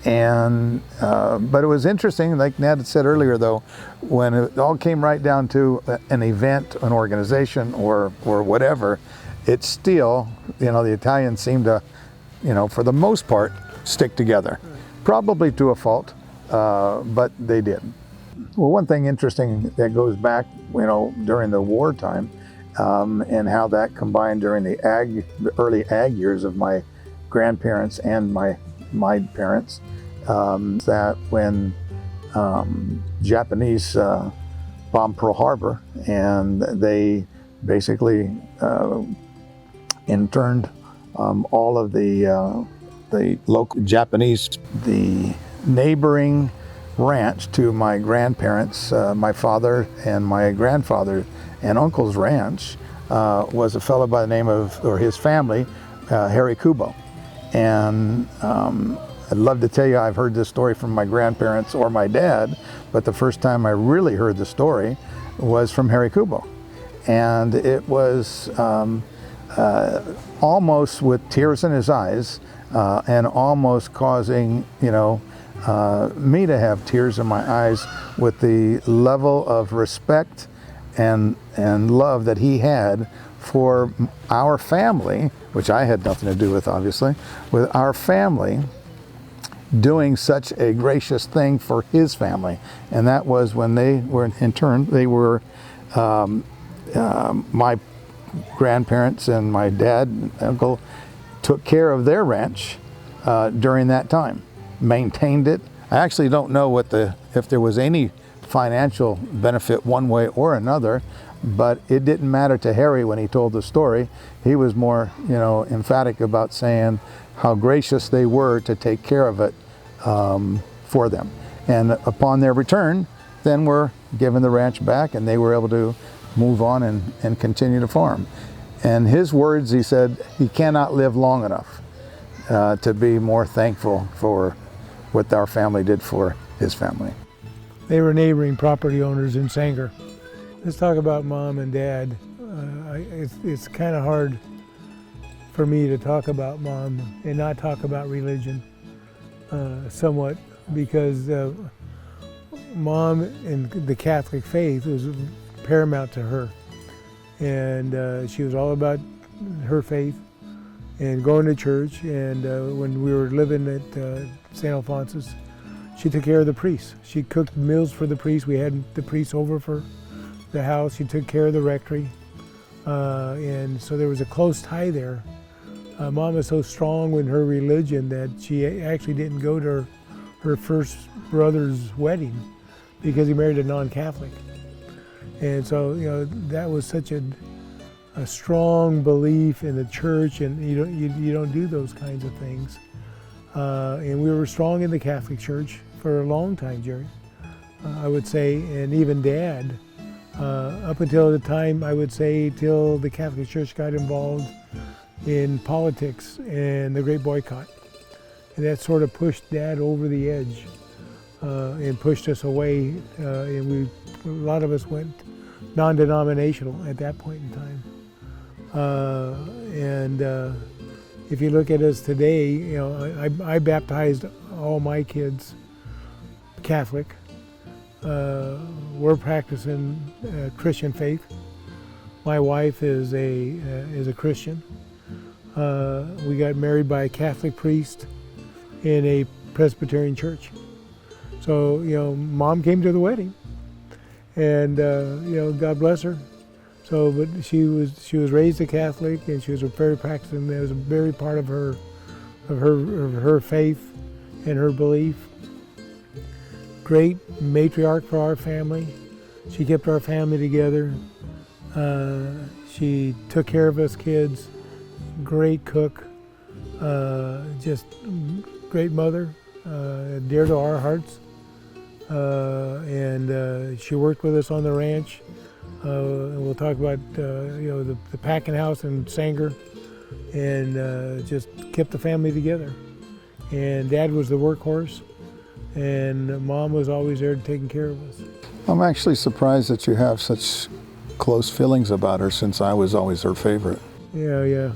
And but it was interesting, like Ned had said earlier, though, when it all came right down to an event, an organization, or whatever, it's still, the Italians seem to, for the most part, stick together. Probably to a fault, but they did. Well, one thing interesting that goes back, during the wartime, and how that combined during the early ag years of my grandparents and my parents, that when Japanese bombed Pearl Harbor, and they basically interned all of the local Japanese. The neighboring ranch to my grandparents, my father and my grandfather and uncle's ranch, was a fellow by the name of, or his family, Harry Kubo. And I'd love to tell you I've heard this story from my grandparents or my dad, but the first time I really heard the story was from Harry Kubo. And it was almost with tears in his eyes, and almost causing, me to have tears in my eyes with the level of respect and love that he had for our family, which I had nothing to do with, obviously, with our family doing such a gracious thing for his family. And that was when they were, in turn, they were my grandparents and my dad and uncle took care of their ranch during that time, maintained it. I actually don't know if there was any financial benefit one way or another, but it didn't matter to Harry when he told the story. He was more, emphatic about saying how gracious they were to take care of it for them. And upon their return, then we're given the ranch back, and they were able to move on and continue to farm. And his words, he said, he cannot live long enough to be more thankful for what our family did for his family. They were neighboring property owners in Sanger. Let's talk about Mom and Dad. It's kind of hard for me to talk about Mom and not talk about religion somewhat, because Mom and the Catholic faith was paramount to her. And she was all about her faith and going to church. And when we were living at St. Alphonsus, she took care of the priests. She cooked meals for the priests. We had the priests over for the house. She took care of the rectory. And so there was a close tie there. Mom was so strong in her religion that she actually didn't go to her first brother's wedding because he married a non-Catholic. And so, that was such a strong belief in the church, and you don't do those kinds of things. And we were strong in the Catholic Church for a long time, Jerry, I would say, and even Dad up until the time, I would say, till the Catholic Church got involved in politics and the Great Boycott. And that sort of pushed Dad over the edge and pushed us away. And a lot of us went non-denominational at that point in time. If you look at us today, you know, I baptized all my kids Catholic. We're practicing Christian faith. My wife is a Christian. We got married by a Catholic priest in a Presbyterian church. So, you know, Mom came to the wedding, and you know, God bless her. So, but she was raised a Catholic, and she was a very practicing. That was a very part of her faith and her belief. Great matriarch for our family. She kept our family together. She took care of us kids. Great cook. Just great mother. Dear to our hearts. And she worked with us on the ranch. And we'll talk about you know, the packing house in Sanger, and just kept the family together. And Dad was the workhorse, and Mom was always there taking care of us. I'm actually surprised that you have such close feelings about her, since I was always her favorite. Yeah.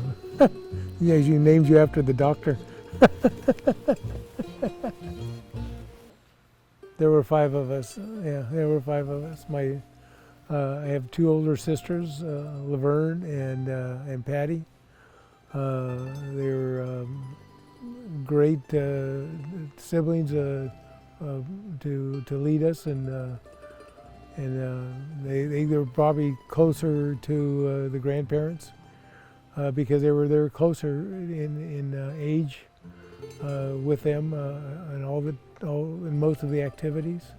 Yeah, she named you after the doctor. There were 5 of us. Yeah, there were 5 of us. I have 2 older sisters, Laverne and Patty. They were great siblings to lead us, and they were probably closer to the grandparents because they were closer in age with them in most of the activities.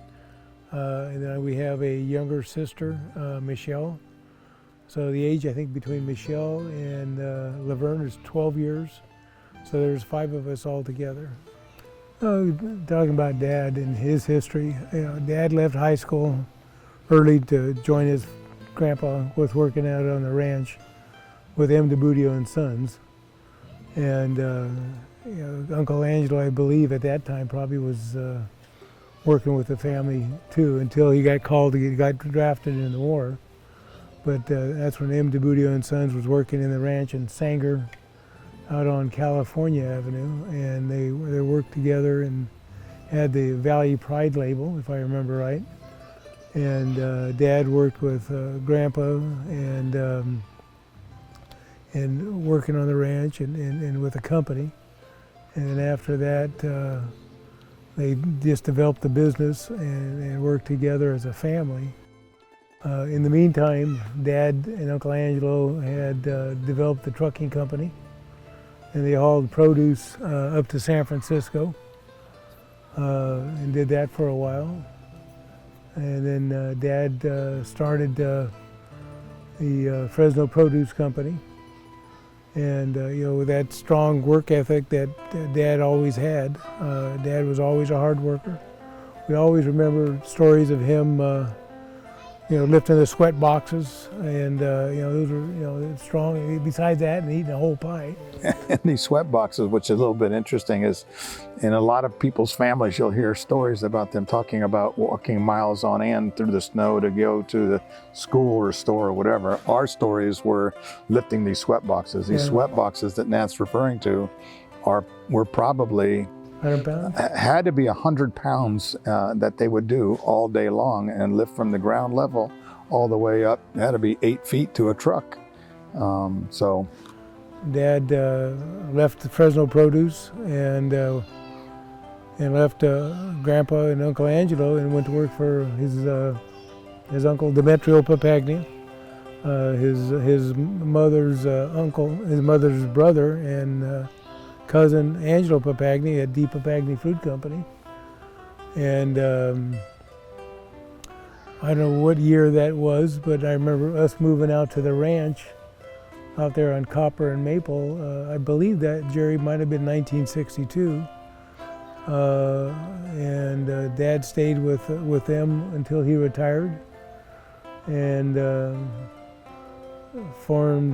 And then we have a younger sister, Michelle. So the age, I think, between Michelle and Laverne is 12 years. So there's 5 of us all together. Talking about Dad and his history, you know, Dad left high school early to join his grandpa with working out on the ranch with DiBuduo and Sons. And you know, Uncle Angelo, I believe, at that time probably was working with the family too, until he got called, he got drafted in the war. But that's when DiBuduo and Sons was working in the ranch in Sanger out on California Avenue, and they worked together and had the Valley Pride label, if I remember right. And Dad worked with Grandpa and working on the ranch and with the company. And then after that, they just developed the business and worked together as a family. In the meantime, Dad and Uncle Angelo had developed the trucking company, and they hauled produce up to San Francisco and did that for a while. And then Dad started the Fresno Produce Company. And you know, with that strong work ethic that Dad always had, Dad was always a hard worker. We always remember stories of him, you know, lifting the sweat boxes, and you know, those were, you know, strong. Besides that, and eating a whole pie. And these sweat boxes, which is a little bit interesting, is in a lot of people's families, you'll hear stories about them talking about walking miles on end through the snow to go to the school or store or whatever. Our stories were lifting these sweat boxes. These sweat boxes that Nat's referring to were probably 100 pounds? Had to be 100 pounds that they would do all day long and lift from the ground level all the way up. It had to be 8 feet to a truck. So Dad left the Fresno Produce and left Grandpa and Uncle Angelo and went to work for his uncle Demetrio Papagni, his mother's uncle, his mother's brother, and cousin Angelo Papagni at D. Papagni Fruit Company. And I don't know what year that was, but I remember us moving out to the ranch out there on Copper and Maple. I believe that, Jerry, might have been 1962. And Dad stayed with them until he retired. and formed,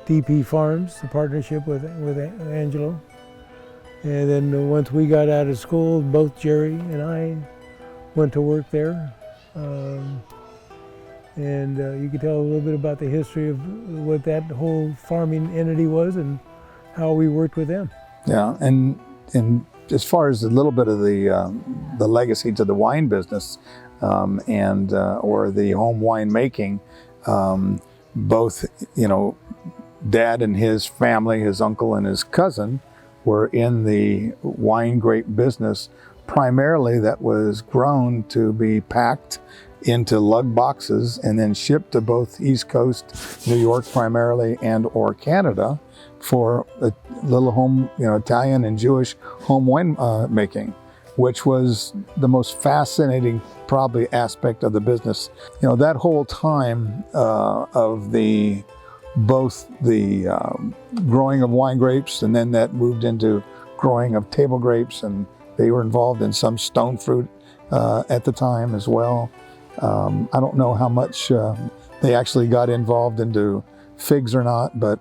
DP Farms, the partnership with Angelo. And then once we got out of school, both Jerry and I went to work there. And you could tell a little bit about the history of what that whole farming entity was and how we worked with them. Yeah, and as far as a little bit of the legacy to the wine business and or the home wine making, both Dad and his family, his uncle and his cousin, were in the wine grape business, primarily that was grown to be packed into lug boxes and then shipped to both East Coast, New York primarily, and or Canada for a little home, Italian and Jewish home wine making, which was the most fascinating probably aspect of the business. That whole time of both the growing of wine grapes, and then that moved into growing of table grapes, and they were involved in some stone fruit at the time as well. I don't know how much they actually got involved into figs or not, but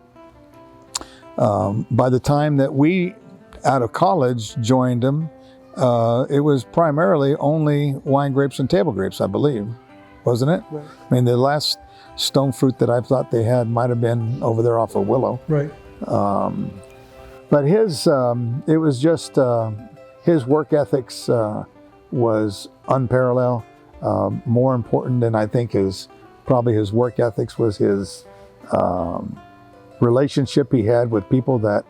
by the time that we, out of college, joined them, it was primarily only wine grapes and table grapes, I believe, wasn't it? Right. I mean, the last stone fruit that I thought they had might have been over there off of Willow. Right. But it was just his work ethics was unparalleled. More important than I think probably his work ethics was his relationship he had with people that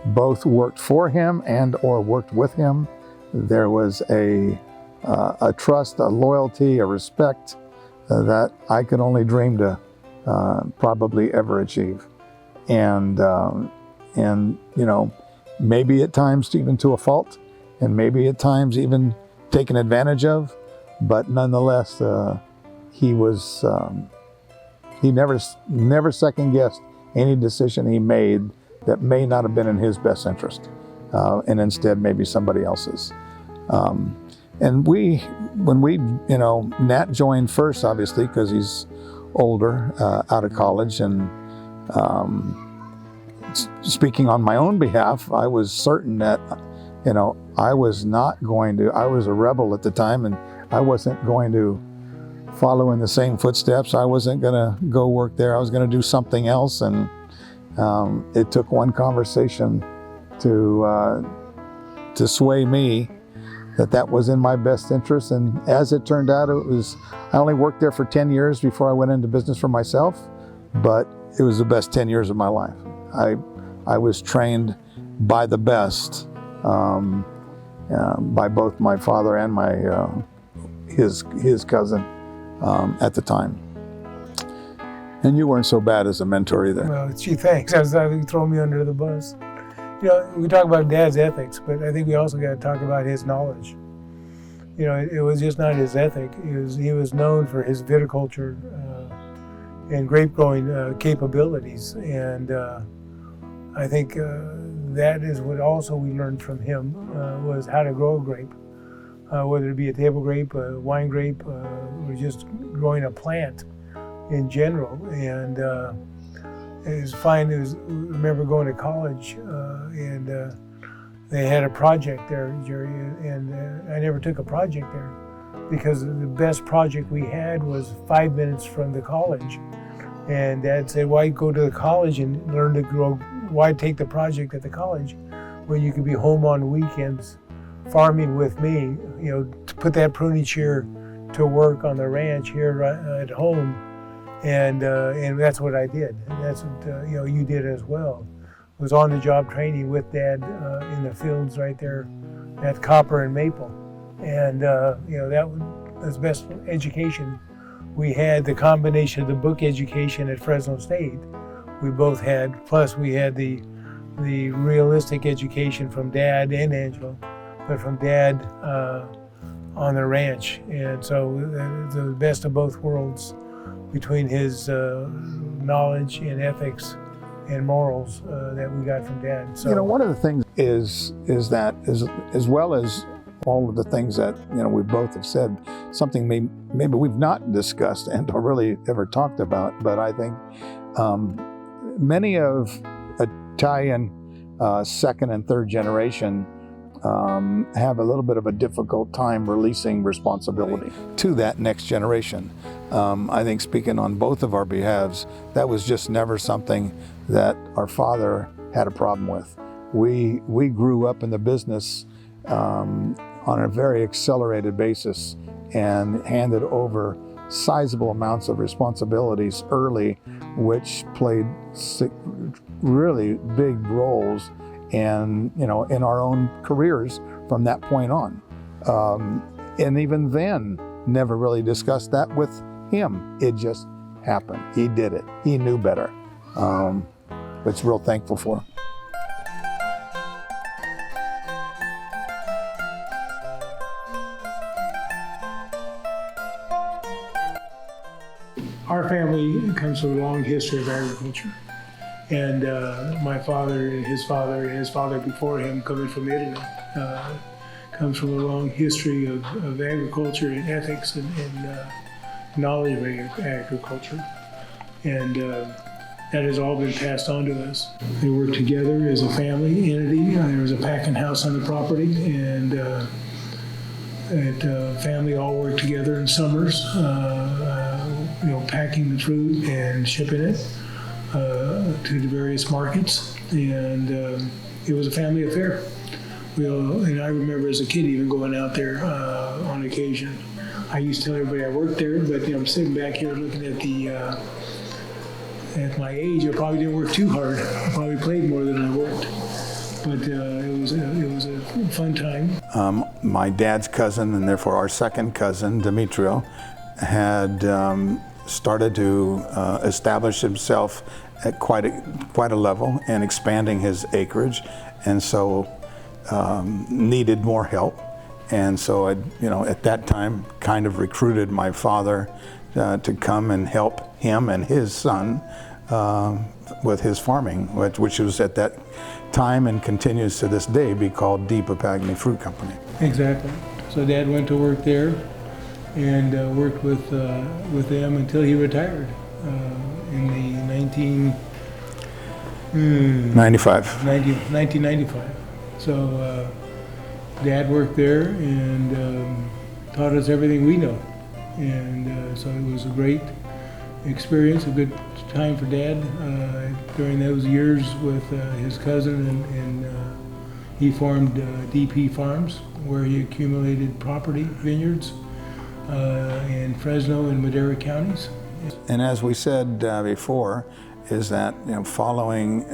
both worked for him and or worked with him. There was a trust, a loyalty, a respect that I could only dream to probably ever achieve. And maybe at times even to a fault, and maybe at times even taken advantage of, but nonetheless, he never second guessed any decision he made that may not have been in his best interest, and instead maybe somebody else's. And when Nat joined first, obviously, because he's older, out of college, and speaking on my own behalf, I was certain that, I was a rebel at the time, and I wasn't going to follow in the same footsteps. I wasn't going to go work there. I was going to do something else, and it took one conversation to sway me that was in my best interest. And as it turned out, I only worked there for 10 years before I went into business for myself, but it was the best 10 years of my life. I was trained by the best, by both my father and his cousin at the time. And you weren't so bad as a mentor either. Well, gee, thanks. I think throwing me under the bus. We talk about Dad's ethics, but I think we also got to talk about his knowledge. It was just not his ethic. He was known for his viticulture and grape growing capabilities, and I think that is what also we learned from him was how to grow a grape, whether it be a table grape, a wine grape, or just growing a plant in general. And it was fine. I remember going to college, and they had a project there, Jerry, and I never took a project there because the best project we had was 5 minutes from the college. And Dad said, why go to the college and learn to grow? Why take the project at the college when you could be home on weekends farming with me, to put that pruning shear to work on the ranch here at home. And that's what I did. And that's what you did as well. It was on-the-job training with Dad in the fields right there at Copper and Maple. And that was the best education we had. The combination of the book education at Fresno State we both had, plus we had the realistic education from Dad and Angelo, but from Dad on the ranch. And so the best of both worlds between his knowledge and ethics and morals that we got from Dad. So one of the things is that as well as all of the things that we both have said, something maybe we've not discussed and or really ever talked about, but I think many of Italian second and third generation have a little bit of a difficult time releasing responsibility to that next generation. I think, speaking on both of our behalves, that was just never something that our father had a problem with. We grew up in the business on a very accelerated basis and handed over sizable amounts of responsibilities early, which played really big roles in our own careers from that point on. And even then, never really discussed that with him. It just happened. He did it. He knew better. It's real thankful for. Our family comes from a long history of agriculture. And my father and his father before him, coming from Italy, comes from a long history of agriculture and ethics and knowledge of agriculture. And that has all been passed on to us. They work together as a family entity. There was a packing house on the property, and family all worked together in summers, packing the fruit and shipping it to the various markets, and it was a family affair. And I remember as a kid even going out there on occasion. I used to tell everybody I worked there, but I'm sitting back here looking at at my age, I probably didn't work too hard. I probably played more than I worked. But it was a fun time. My dad's cousin, and therefore our second cousin, Demetrio, had started to establish himself at quite a level and expanding his acreage, and so needed more help. And so I, at that time, kind of recruited my father to come and help him and his son with his farming, which was at that time and continues to this day be called Papagni Fruit Company. Exactly. So Dad went to work there and worked with them until he retired in the 1995. So Dad worked there and taught us everything we know. And so it was a great experience, a good time for Dad during those years with his cousin, and he formed DP Farms, where he accumulated property, vineyards, in Fresno and Madera counties. And as we said before, is that following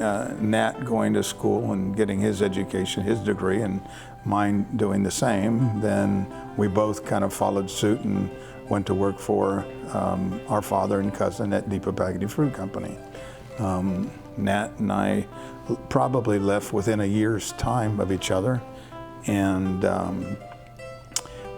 Nat going to school and getting his education, his degree, and mine doing the same, then we both kind of followed suit and went to work for our father and cousin at Papagni Fruit Company. Nat and I probably left within a year's time of each other, and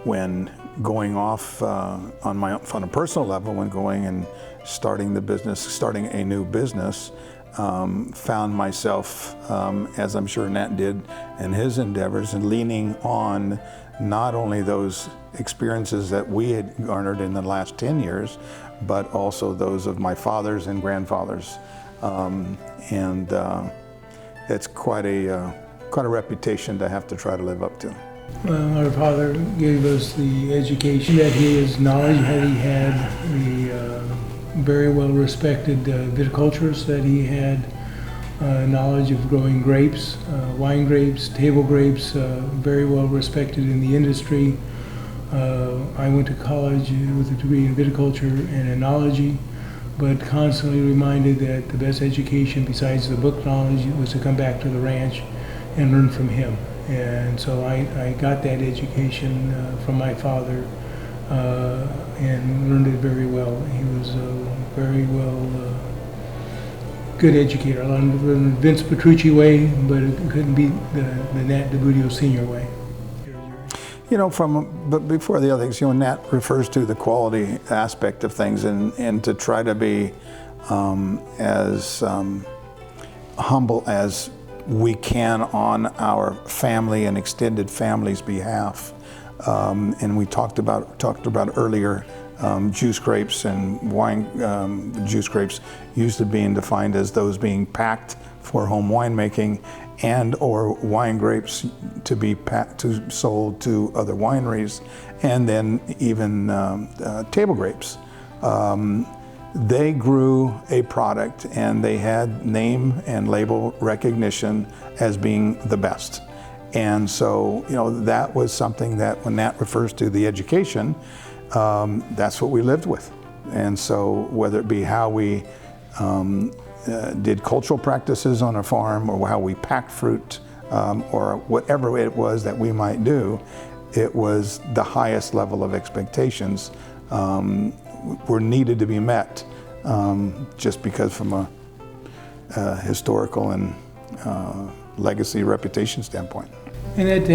when going off on a personal level, when going and starting a new business, found myself, as I'm sure Nat did in his endeavors, and leaning on not only those experiences that we had garnered in the last 10 years, but also those of my fathers and grandfathers. And it's quite a reputation to have to try to live up to. Well, our father gave us the education that his knowledge that he had, the very well respected viticulturist that he had, knowledge of growing grapes, wine grapes, table grapes, very well respected in the industry. I went to college with a degree in viticulture and enology, but constantly reminded that the best education besides the book knowledge was to come back to the ranch and learn from him. And so I got that education from my father and learned it very well. He was very well good educator. I learned Vince Petrucci way, but it couldn't be the Nat DiBuduo Senior way. But before the other things, Nat refers to the quality aspect of things, and to try to be as humble as we can on our family and extended family's behalf. And we talked about earlier juice grapes and wine. Juice grapes usually being defined as those being packed for home winemaking, and or wine grapes to be sold to other wineries, and then even table grapes. They grew a product, and they had name and label recognition as being the best. And so, that was something that when Nat refers to the education, that's what we lived with. And so whether it be how we did cultural practices on a farm, or how we packed fruit, or whatever it was that we might do, it was the highest level of expectations were needed to be met, just because from a historical and legacy reputation standpoint. And that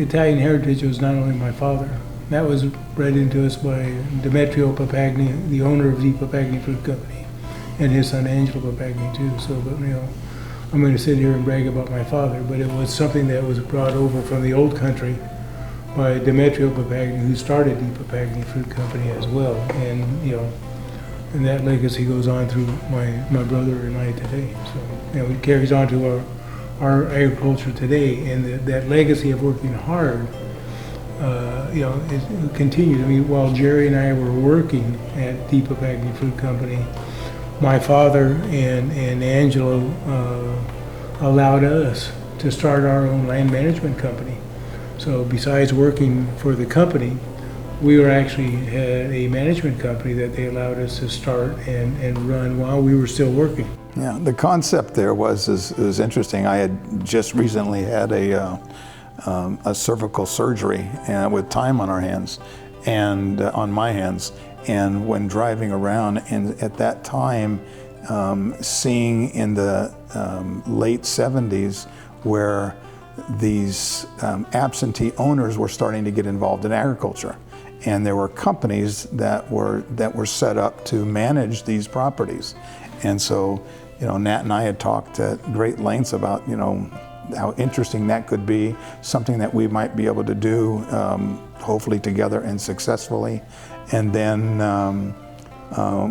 Italian heritage was not only my father. That was bred into us by Demetrio Papagni, the owner of the Papagni Fruit Company, and his son Angelo Papagni too. So, but I'm going to sit here and brag about my father, but it was something that was brought over from the old country by Demetrio Papagni, who started the Papagni Fruit Company as well. And and that legacy goes on through my brother and I today. So it carries on to our agriculture today, and that legacy of working hard, it continues. I mean, while Jerry and I were working at the Papagni Fruit Company, my father and Angelo allowed us to start our own land management company. So besides working for the company, we actually had a management company that they allowed us to start and run while we were still working. Yeah, the concept there was interesting. I had just recently had a cervical surgery with time on our hands, and on my hands. And when driving around, and at that time, seeing in the late 70s where these absentee owners were starting to get involved in agriculture. And there were companies that were set up to manage these properties. And so, Nat and I had talked at great lengths about, how interesting that could be, something that we might be able to do, hopefully together and successfully. And then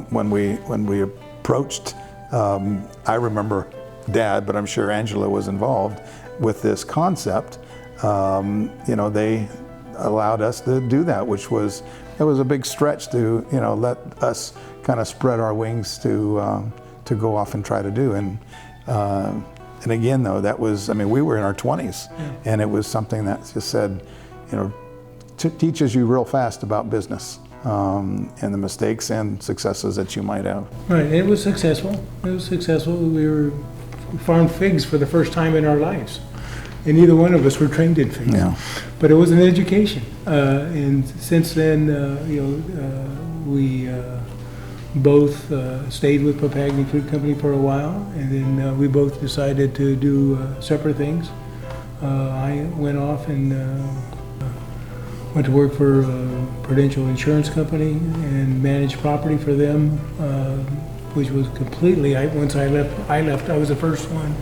when we approached, I remember Dad, but I'm sure Angela was involved with this concept. They allowed us to do that, which was a big stretch to let us kind of spread our wings to go off and try to do. And again, though, that was, we were in our 20s, and it was something that just said, teaches you real fast about business, and the mistakes and successes that you might have. Right, it was successful. We farmed figs for the first time in our lives. And neither one of us were trained in figs. Yeah. But it was an education. And since then, we both stayed with Papagni Fruit Company for a while, and then we both decided to do separate things. I went off and went to work for Prudential Insurance Company and managed property for them, which was completely, once I left, I was the first one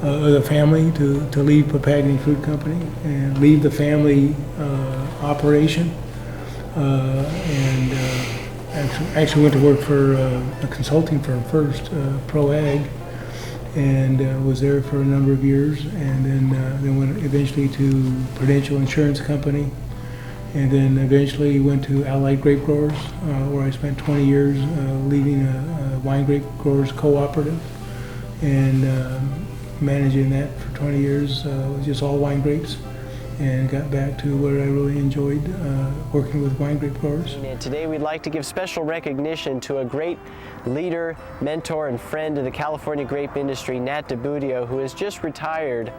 of the family to leave Papagni Fruit Company and leave the family operation, and actually went to work for a consulting firm first, ProAg, and was there for a number of years, and then went eventually to Prudential Insurance Company, and then eventually went to Allied Grape Growers, where I spent 20 years leading a wine grape growers cooperative, and managing that for 20 years, just all wine grapes, and got back to what I really enjoyed, working with wine grape growers. And today we'd like to give special recognition to a great leader, mentor, and friend of the California grape industry, Nat DiBuduo, who has just retired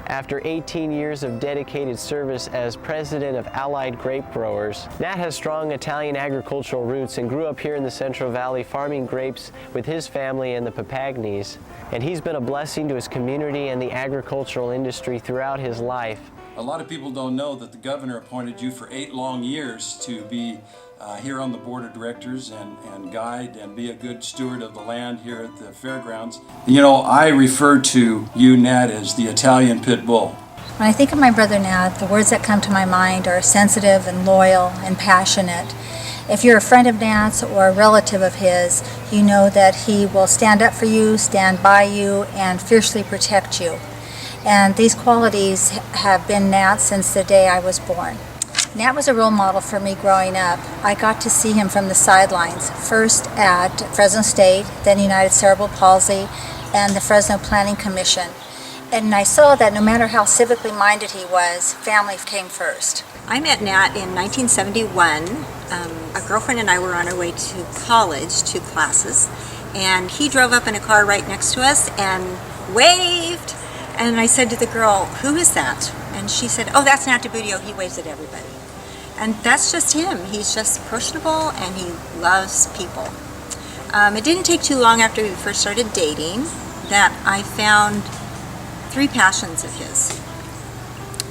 after 18 years of dedicated service as president of Allied Grape Growers. Nat has strong Italian agricultural roots and grew up here in the Central Valley farming grapes with his family and the Papagnis. And he's been a blessing to his community and the agricultural industry throughout his life. A lot of people don't know that the governor appointed you for 8 long years to be here on the board of directors and guide and be a good steward of the land here at the fairgrounds. You know, I refer to you, Nat, as the Italian pit bull. When I think of my brother Nat, the words that come to my mind are sensitive and loyal and passionate. If you're a friend of Nat's or a relative of his, you know that he will stand up for you, stand by you, and fiercely protect you. And these qualities have been Nat's since the day I was born. Nat was a role model for me growing up. I got to see him from the sidelines, first at Fresno State, then United Cerebral Palsy, and the Fresno Planning Commission. And I saw that no matter how civically minded he was, family came first. I met Nat in 1971. A girlfriend and I were on our way to college, 2 classes, and he drove up in a car right next to us and waved. And I said to the girl, "Who is that?" And she said, "Oh, that's Nat DiBuduo. He waves at everybody." And that's just him. He's just personable and he loves people. It didn't take too long after we first started dating that I found 3 passions of his.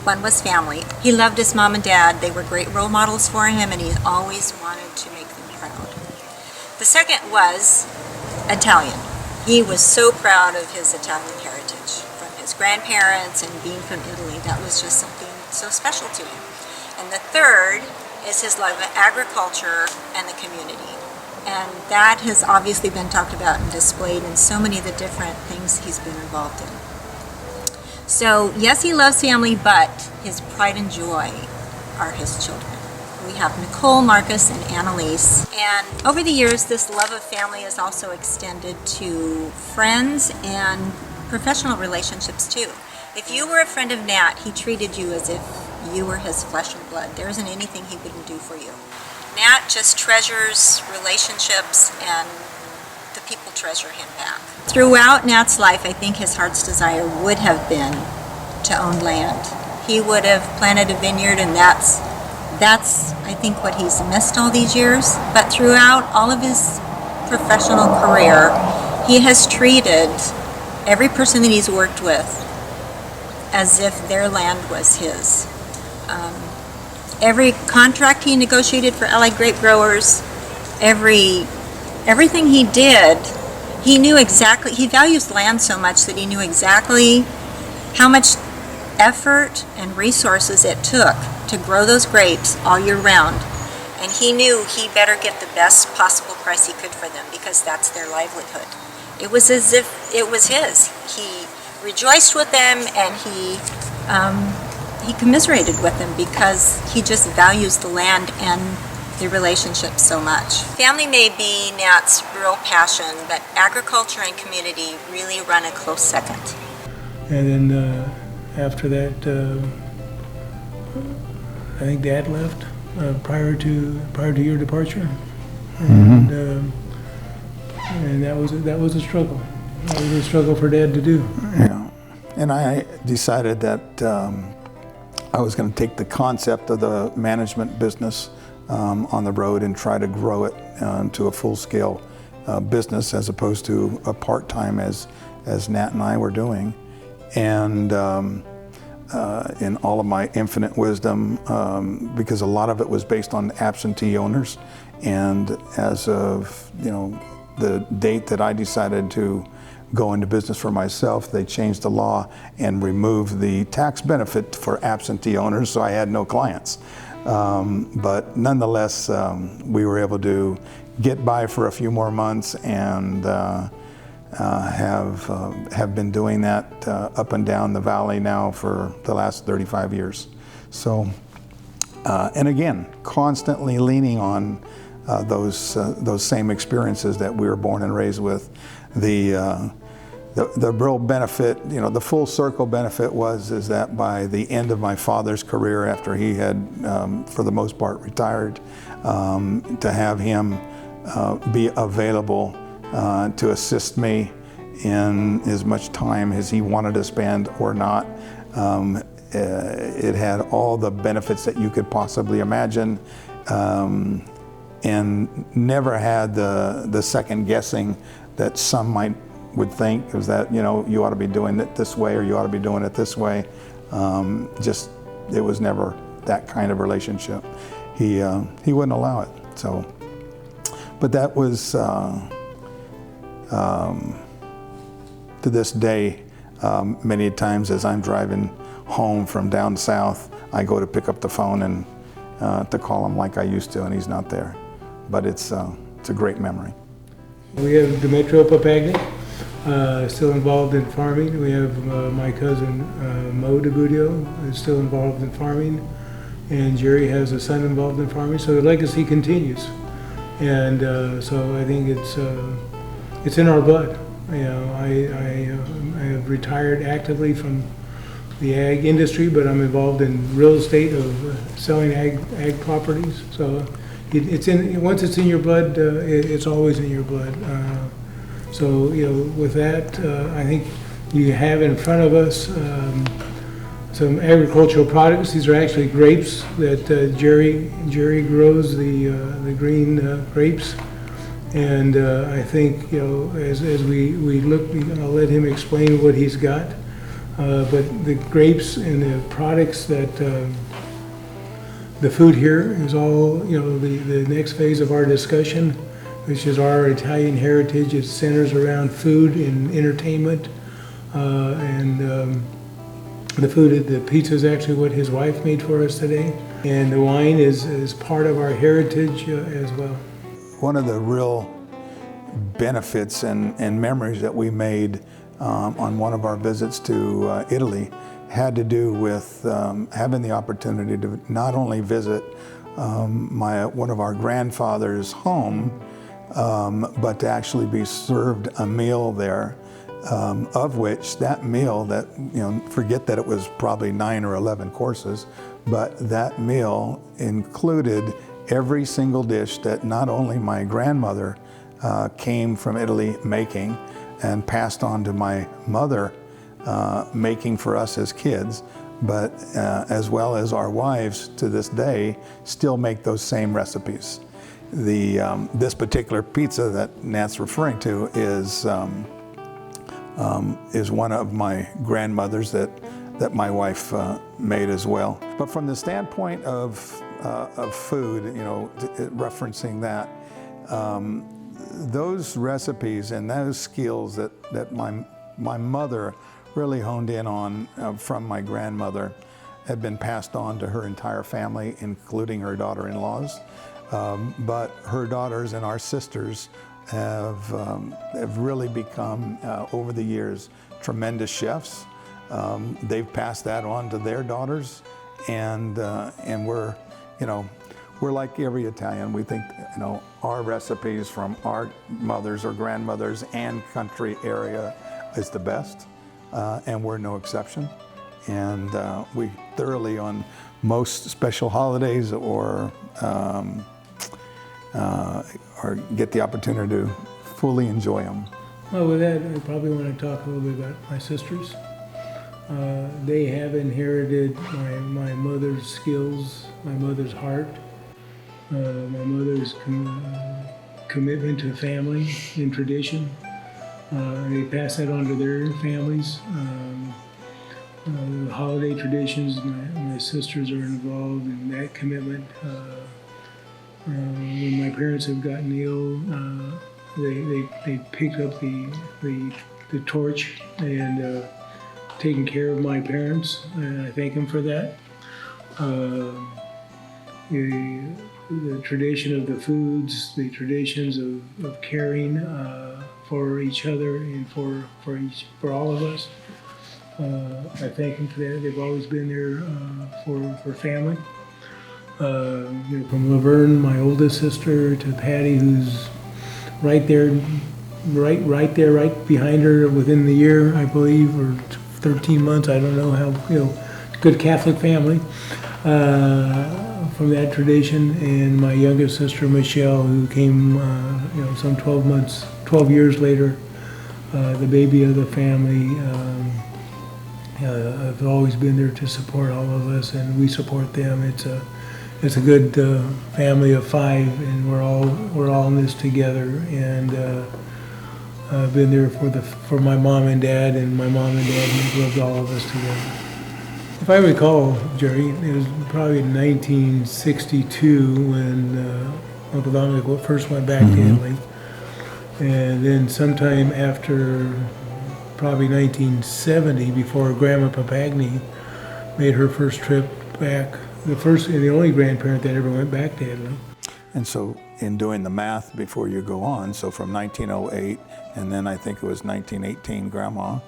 One was family. He loved his mom and dad. They were great role models for him and he always wanted to make them proud. The second was Italian. He was so proud of his Italian heritage from his grandparents and being from Italy. That was just something so special to him. And the third is his love of agriculture and the community. And that has obviously been talked about and displayed in so many of the different things he's been involved in. So yes, he loves family, but his pride and joy are his children. We have Nicole, Marcus, and Annalise. And over the years, this love of family has also extended to friends and professional relationships too. If you were a friend of Nat, he treated you as if you were his flesh and blood. There isn't anything he wouldn't do for you. Nat just treasures relationships and the people treasure him back. Throughout Nat's life, I think his heart's desire would have been to own land. He would have planted a vineyard, and that's I think what he's missed all these years. But throughout all of his professional career, he has treated every person that he's worked with as if their land was his. Every contract he negotiated for Allied grape growers, everything he did, he knew exactly, he values land so much that he knew exactly how much effort and resources it took to grow those grapes all year round. And he knew he better get the best possible price he could for them because that's their livelihood. It was as if it was his. He rejoiced with them and he commiserated with them because he just values the land and the relationship so much. Family may be Nat's real passion, but agriculture and community really run a close second. And then after that, I think Dad left prior to your departure, and that was a struggle. That was a struggle for Dad to do. Yeah, and I decided that I was going to take the concept of the management business on the road and try to grow it to a full-scale business as opposed to a part-time as Nat and I were doing. And in all of my infinite wisdom, because a lot of it was based on absentee owners, and as of the date that I decided to go into business for myself, they changed the law and removed the tax benefit for absentee owners, so I had no clients. But nonetheless, we were able to get by for a few more months and have been doing that up and down the valley now for the last 35 years. So, and again, constantly leaning on those same experiences that we were born and raised with. The real benefit, the full circle benefit is that by the end of my father's career, after he had, for the most part, retired, to have him be available to assist me in as much time as he wanted to spend or not. It had all the benefits that you could possibly imagine, and never had the second guessing that some would think is that you ought to be doing it this way or you ought to be doing it this way. Just it was never that kind of relationship. He wouldn't allow it. So, but that was to this day, many times as I'm driving home from down south, I go to pick up the phone and to call him like I used to, and he's not there. But it's a great memory. We have Demetrio Papagni, still involved in farming. We have my cousin Mo DiBuduo is still involved in farming, and Jerry has a son involved in farming. So the legacy continues, and so I think it's in our blood. You know, I have retired actively from the ag industry, but I'm involved in real estate of selling ag properties. So it's in, once it's in your blood, it's always in your blood. So, you know, with that, I think you have in front of us some agricultural products. These are actually grapes that Jerry grows, the green grapes. And I think, you know, as we look, I'll let him explain what he's got. But the grapes and the products that the food here is all, you know, the next phase of our discussion, which is our Italian heritage. It centers around food and entertainment. And the food, the pizza is actually what his wife made for us today. And the wine is part of our heritage as well. One of the real benefits and memories that we made on one of our visits to Italy had to do with having the opportunity to not only visit one of our grandfather's home, but to actually be served a meal there, of which that meal that, you know, forget that it was probably 9 or 11 courses, but that meal included every single dish that not only my grandmother came from Italy making and passed on to my mother making for us as kids, but as well as our wives to this day still make those same recipes. This particular pizza that Nat's referring to is one of my grandmother's that my wife made as well. But from the standpoint of food, you know, referencing that, those recipes and those skills that my mother really honed in on from my grandmother had been passed on to her entire family, including her daughter-in-laws. But her daughters and our sisters have really become, over the years, tremendous chefs. They've passed that on to their daughters, and we're, you know, we're like every Italian. We think, you know, our recipes from our mothers or grandmothers and country area is the best, and we're no exception. And we thoroughly, on most special holidays or get the opportunity to fully enjoy them. Well, with that, I probably want to talk a little bit about my sisters. They have inherited my mother's skills, my mother's heart, my mother's commitment to family and tradition. They pass that on to their families. The holiday traditions, my sisters are involved in that commitment. When my parents have gotten ill, they picked up the torch and taken care of my parents, and I thank them for that. The tradition of the foods, the traditions of caring for each other and for all of us. I thank them for that. They've always been there for family. You know, from Laverne, my oldest sister, to Patty, who's right there, right behind her within the year, I believe, or 13 months. I don't know how, you know, good Catholic family from that tradition. And my youngest sister, Michelle, who came, you know, some 12 years later, the baby of the family. I've always been there to support all of us, and we support them. It's a good family of 5, and we're all in this together. And I've been there for my mom and dad, and my mom and dad loved all of us together. If I recall, Jerry, it was probably in 1962 when Uncle Dominic first went back to Italy. And then sometime after probably 1970, before Grandma Papagni made her first trip back, the first and the only grandparent that ever went back to Italy. And so in doing the math before you go on, so from 1908, and then I think it was 1918, Grandma,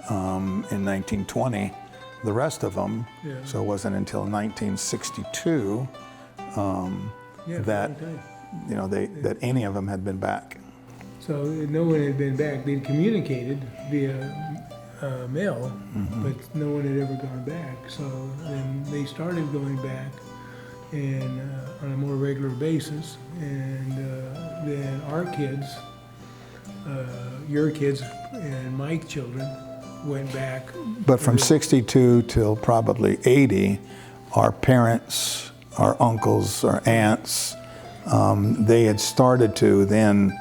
in 1920, the rest of them, so it wasn't until 1962 that, you know, that any of them had been back. So no one had been back. They'd communicated via mail, but no one had ever gone back. So then they started going back and on a more regular basis. And then our kids, your kids and my children went back. But from 62 till probably 80, our parents, our uncles, our aunts, they had started to then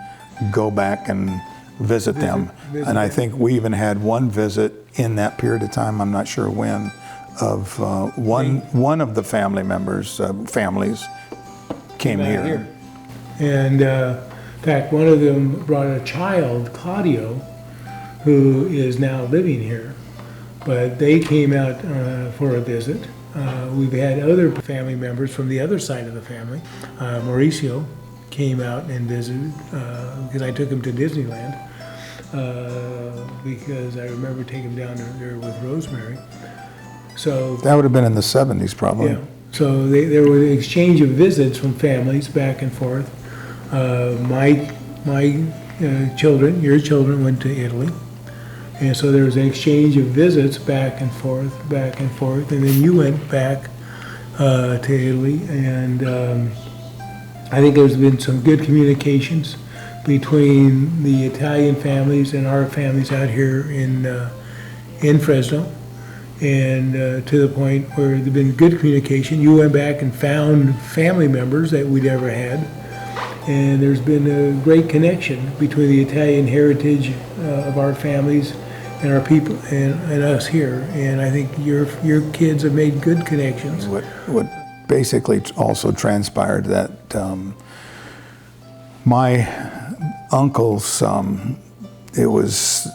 go back and visit them. And I think we even had one visit in that period of time, I'm not sure when, of one of the family members, families came here. And in fact, one of them brought a child, Claudio, who is now living here. But they came out for a visit. We've had other family members from the other side of the family. Mauricio came out and visited because I took him to Disneyland because I remember taking him down there with Rosemary. So that would have been in the 70s probably. Yeah. So there was an exchange of visits from families back and forth. My children, your children went to Italy. And so there was an exchange of visits back and forth, and then you went back to Italy, and I think there's been some good communications between the Italian families and our families out here in Fresno, and to the point where there's been good communication. You went back and found family members that we'd ever had, and there's been a great connection between the Italian heritage of our families and our people and us here. And I think your kids have made good connections. What basically also transpired that my uncles, it was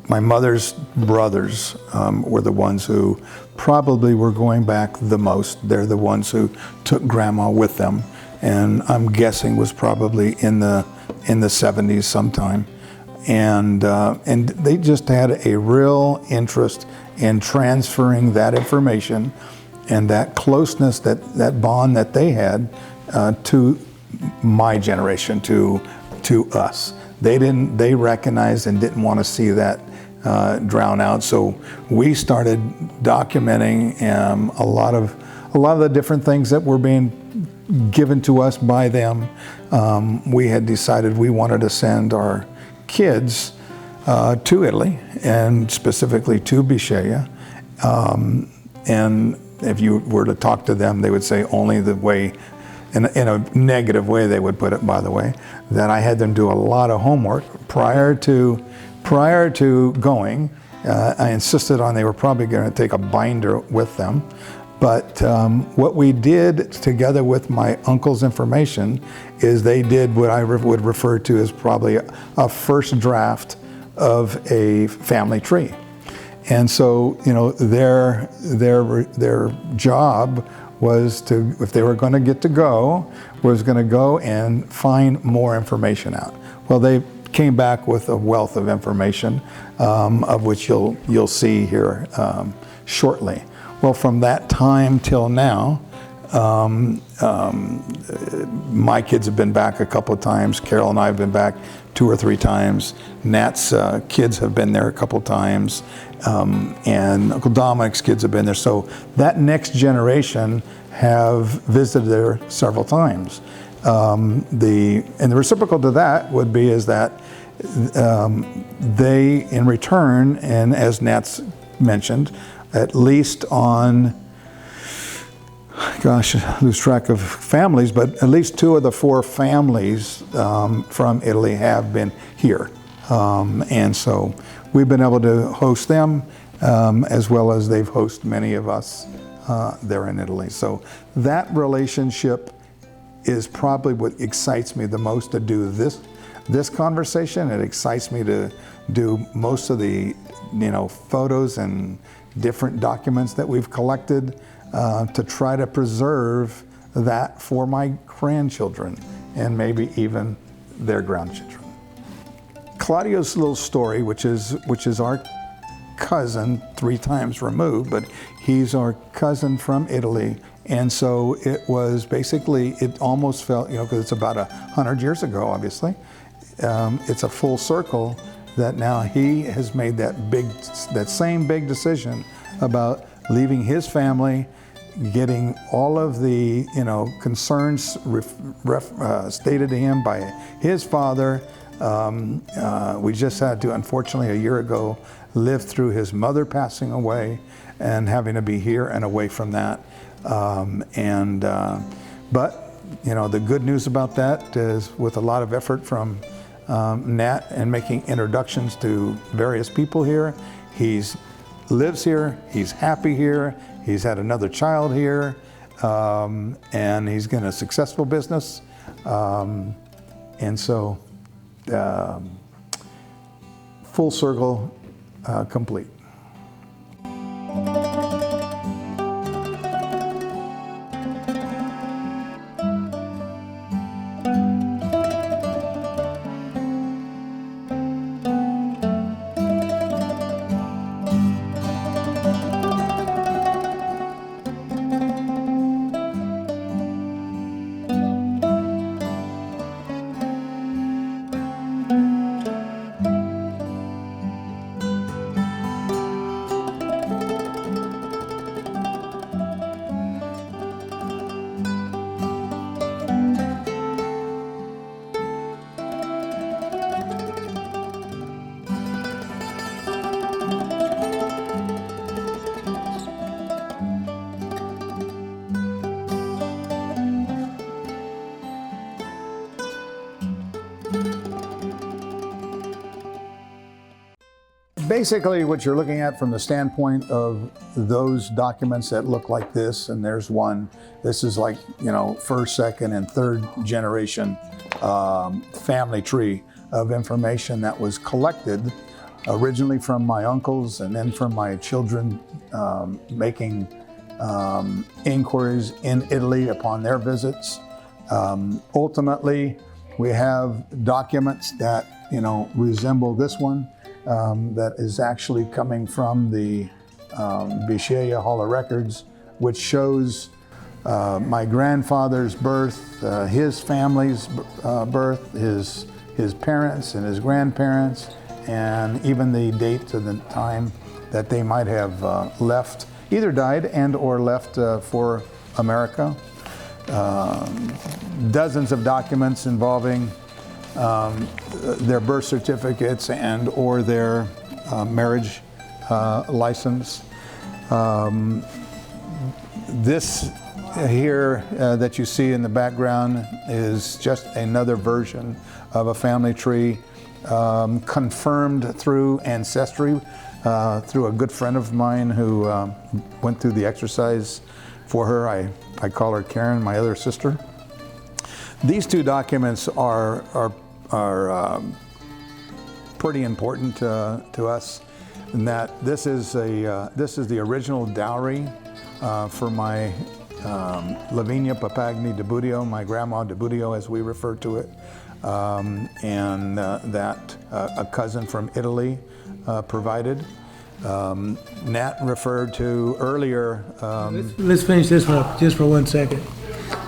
my mother's brothers were the ones who probably were going back the most. They're the ones who took Grandma with them, and I'm guessing was probably in the 70s sometime. And they just had a real interest in transferring that information and that closeness, that bond that they had to my generation, to us. They recognized and didn't want to see that drown out. So we started documenting a lot of the different things that were being given to us by them. We had decided we wanted to send our kids to Italy, and specifically to Bisceglie. And if you were to talk to them, they would say only the way, in a negative way they would put it, by the way, that I had them do a lot of homework prior to going. I insisted on they were probably going to take a binder with them. But what we did together with my uncle's information is they did what I would refer to as probably a first draft of a family tree. And so, you know, their job was to, if they were going to get to go, was going to go and find more information out. Well, they came back with a wealth of information, of which you'll see here shortly. Well, from that time till now, my kids have been back a couple of times. Carol and I have been back 2 or 3 times. Nat's kids have been there a couple of times, and Uncle Dominic's kids have been there. So that next generation have visited there several times. The reciprocal to that would be is that they, in return, and as Nat's mentioned, at least on, gosh, I lose track of families, but at least 2 of the 4 families from Italy have been here. And so we've been able to host them, as well as they've hosted many of us there in Italy. So that relationship is probably what excites me the most to do this conversation. It excites me to do most of the photos and different documents that we've collected to try to preserve that for my grandchildren and maybe even their grandchildren. Claudio's little story, which is our cousin 3 times removed, but he's our cousin from Italy. And so it was basically, it almost felt, because it's about 100 years ago, obviously. It's a full circle that now he has made that same big decision about leaving his family, getting all of the concerns stated to him by his father. We just had to, unfortunately, a year ago, live through his mother passing away and having to be here and away from that. But the good news about that is, with a lot of effort from Nat and making introductions to various people here, he's lives here, he's happy here, he's had another child here, and he's got a successful business. And so full circle complete. Basically, what you're looking at from the standpoint of those documents that look like this, and there's one, this is like, first, second, and third generation family tree of information that was collected originally from my uncles and then from my children making inquiries in Italy upon their visits. Ultimately, we have documents that, resemble this one. That is actually coming from the Bisceglie Hall of Records, which shows my grandfather's birth, his family's birth, his parents and his grandparents, and even the date of the time that they might have left, either died and or left for America. Dozens of documents involving their birth certificates and or their marriage license. This here that you see in the background is just another version of a family tree confirmed through ancestry, through a good friend of mine who went through the exercise for her. I call her Karen, my other sister. These 2 documents are pretty important to us, in that this is the original dowry for my Lavinia Papagni DiBuduo, my grandma DiBuduo as we refer to it, and that a cousin from Italy provided. Nat referred to earlier. Let's finish this one up just for 1 second.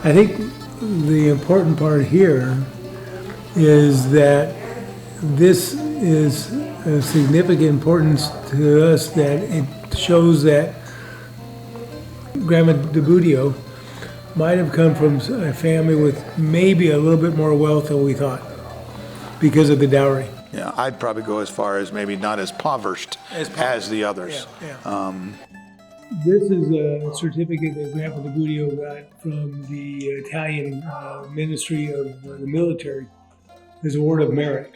I think the important part here is that this is of significant importance to us, that it shows that Grandma DiBuduo might have come from a family with maybe a little bit more wealth than we thought because of the dowry. Yeah, I'd probably go as far as maybe not as impoverished as the others. Yeah. This is a certificate that Grandpa DiBuduo got from the Italian Ministry of the Military as a word of merit.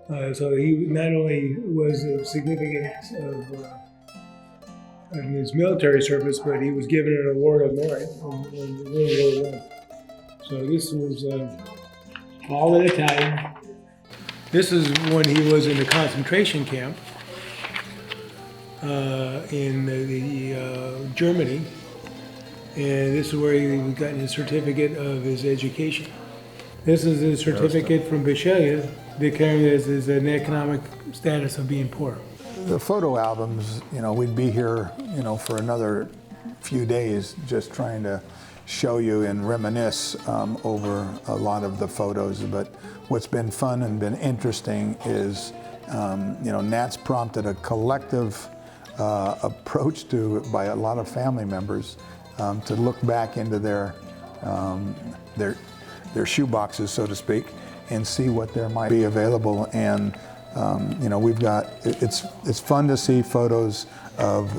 So he not only was of significance of his military service, but he was given an award of merit in World War I. So this was all in Italian. This is when he was in the concentration camp in Germany, and this is where he got his certificate of his education. This is a certificate from Bisceglie declaring his an economic status of being poor. The photo albums, we'd be here, for another few days just trying to show you and reminisce over a lot of the photos. But what's been fun and been interesting is, Nat's prompted a collective approach by a lot of family members to look back into their shoe boxes, so to speak, and see what there might be available. And we've got, it's fun to see photos of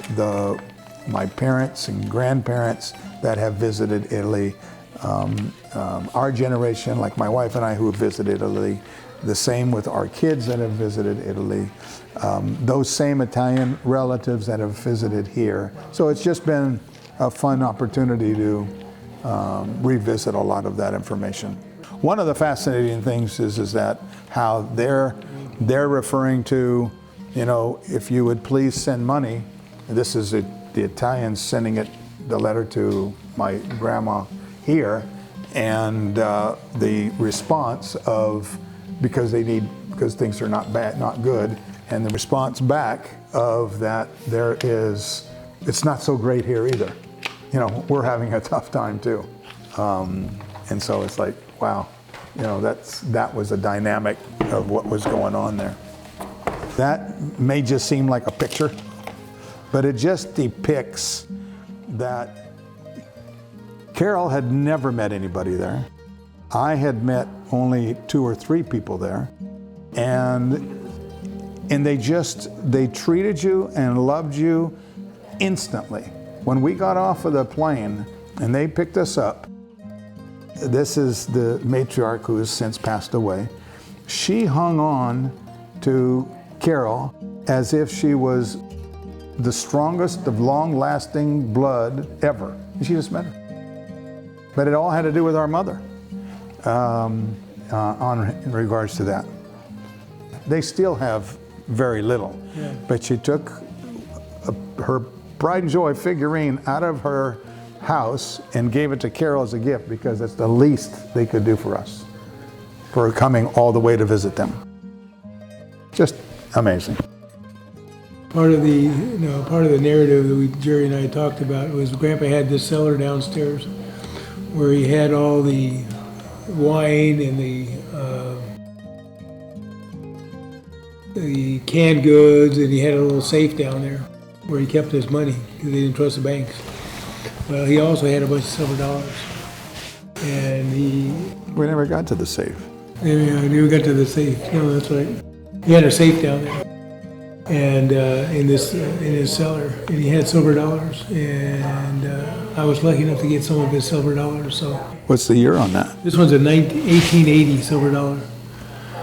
my parents and grandparents that have visited Italy. Our generation, like my wife and I who have visited Italy, the same with our kids that have visited Italy, those same Italian relatives that have visited here. So it's just been a fun opportunity to revisit a lot of that information. One of the fascinating things is that how they're referring to, if you would please send money. This is the Italians sending the letter to my grandma here, and the response of because things are not good, and the response back of that it's not so great here either. We're having a tough time too, and so it's like, wow, that was a dynamic of what was going on there. That may just seem like a picture, but it just depicts that Carol had never met anybody there. I had met only 2 or 3 people there, and they treated you and loved you instantly. When we got off of the plane and they picked us up, this is the matriarch who has since passed away. She hung on to Carol as if she was the strongest of long-lasting blood ever. And she just met her. But it all had to do with our mother in regards to that. They still have very little, but she took her Pride and Joy figurine out of her house and gave it to Carol as a gift because it's the least they could do for us, for coming all the way to visit them. Just amazing. Part of the narrative that Jerry and I talked about was Grandpa had this cellar downstairs where he had all the wine and the canned goods, and he had a little safe down there where he kept his money because he didn't trust the banks. Well, he also had a bunch of silver dollars, and we never got to the safe. Yeah, we never got to the safe. No, that's right. He had a safe down there, and in his cellar, and he had silver dollars, and I was lucky enough to get some of his silver dollars. So, what's the year on that? This one's a 1880 silver dollar.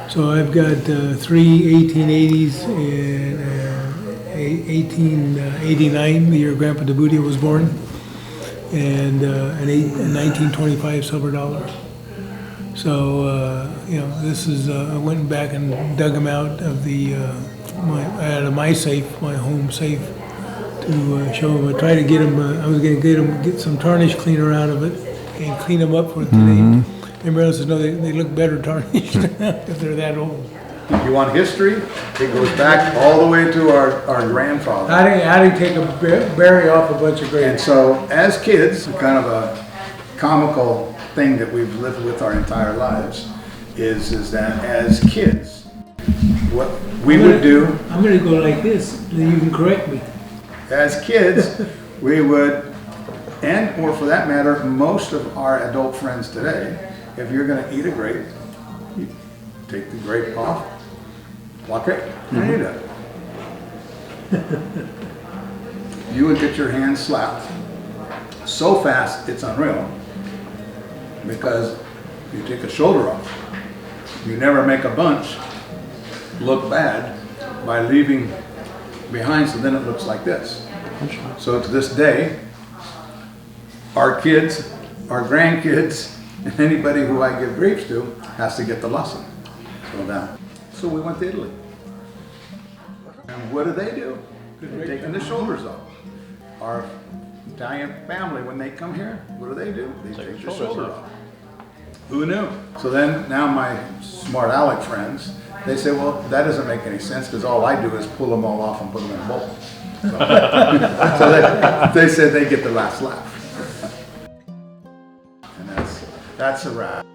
So I've got 3 1880s and 1889, the year Grandpa DiBuduo was born, and a 1925 silver dollar. So this is I went back and dug them out of out of my safe, my home safe, to show them. I tried to get them. I was going to get some tarnish cleaner out of it and clean them up for today. Mm-hmm. Everybody else says no, they look better tarnished if they're that old. If you want history, it goes back all the way to our grandfather. How do you take a berry off a bunch of grapes? And so, as kids, kind of a comical thing that we've lived with our entire lives is that as kids, what we would do. I'm going to go like this, then you can correct me. As kids, we would, or for that matter, most of our adult friends today, if you're going to eat a grape, you take the grape off, pluck it, and eat it. You would get your hand slapped so fast it's unreal, because you take a shoulder off. You never make a bunch, look bad by leaving behind, so then it looks like this. So to this day, our kids, our grandkids, and anybody who I give grapes to has to get the lesson. So we went to Italy. And what do? They're taking the shoulders off. Our Italian family, when they come here, what do? They take the shoulders off. Who knew? So then now my smart aleck friends, they say, well, that doesn't make any sense because all I do is pull them all off and put them in a bowl. So they said they get the last laugh. And that's a wrap.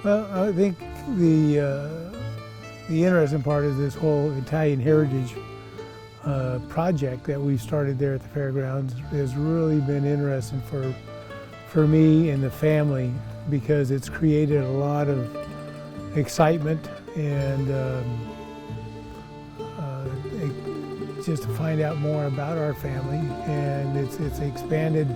Well, I think the interesting part is this whole Italian heritage project that we started there at the fairgrounds has really been interesting for me and the family, because it's created a lot of excitement and just to find out more about our family, and it's expanded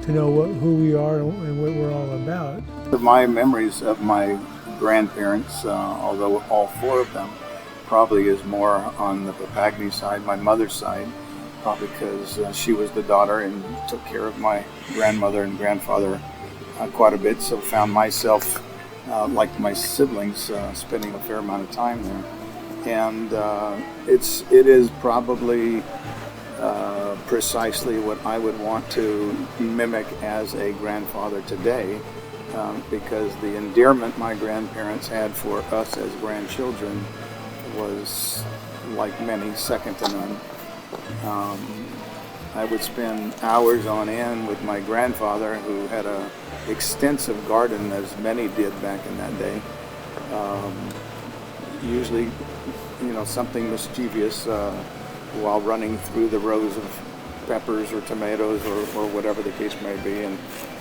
to know who we are and what we're all about. My memories of my grandparents, although all four of them, probably is more on the Papagni side, my mother's side, probably because she was the daughter and took care of my grandmother and grandfather quite a bit, so found myself, like my siblings, spending a fair amount of time there. And it is probably precisely what I would want to mimic as a grandfather today, because the endearment my grandparents had for us as grandchildren was, like many, second to none. I would spend hours on end with my grandfather, who had an extensive garden, as many did back in that day. Usually, something mischievous while running through the rows of peppers or tomatoes or whatever the case may be.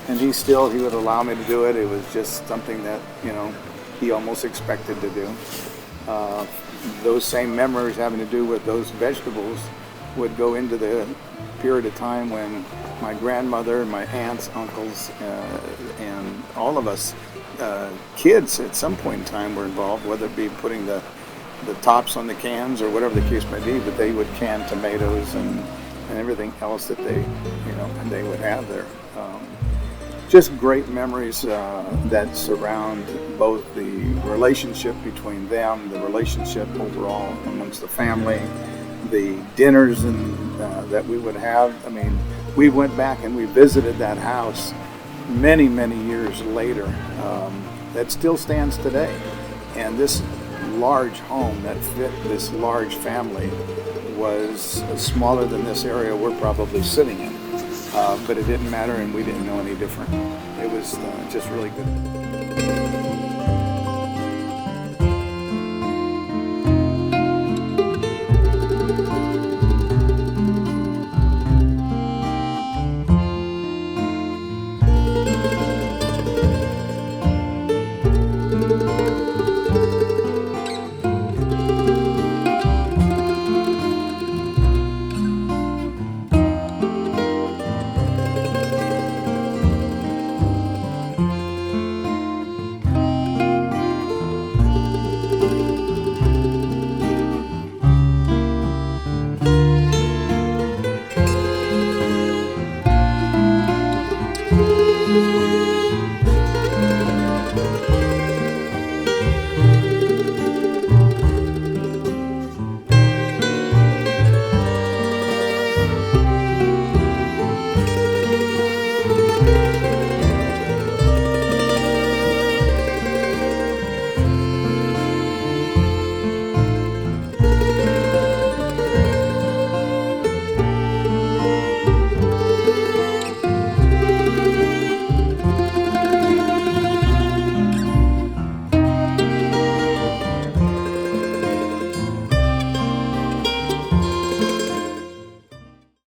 And he would allow me to do it. It was just something that, he almost expected to do. Those same memories having to do with those vegetables would go into the period of time when my grandmother, my aunts, uncles, and all of us kids at some point in time were involved, whether it be putting the tops on the cans or whatever the case may be, but they would can tomatoes and everything else that they would have there. Just great memories that surround both the relationship between them, the relationship overall amongst the family, the dinners that we would have. I mean, we went back and we visited that house many, many years later. That still stands today. And this large home that fit this large family was smaller than this area we're probably sitting in. But it didn't matter, and we didn't know any different. It was just really good.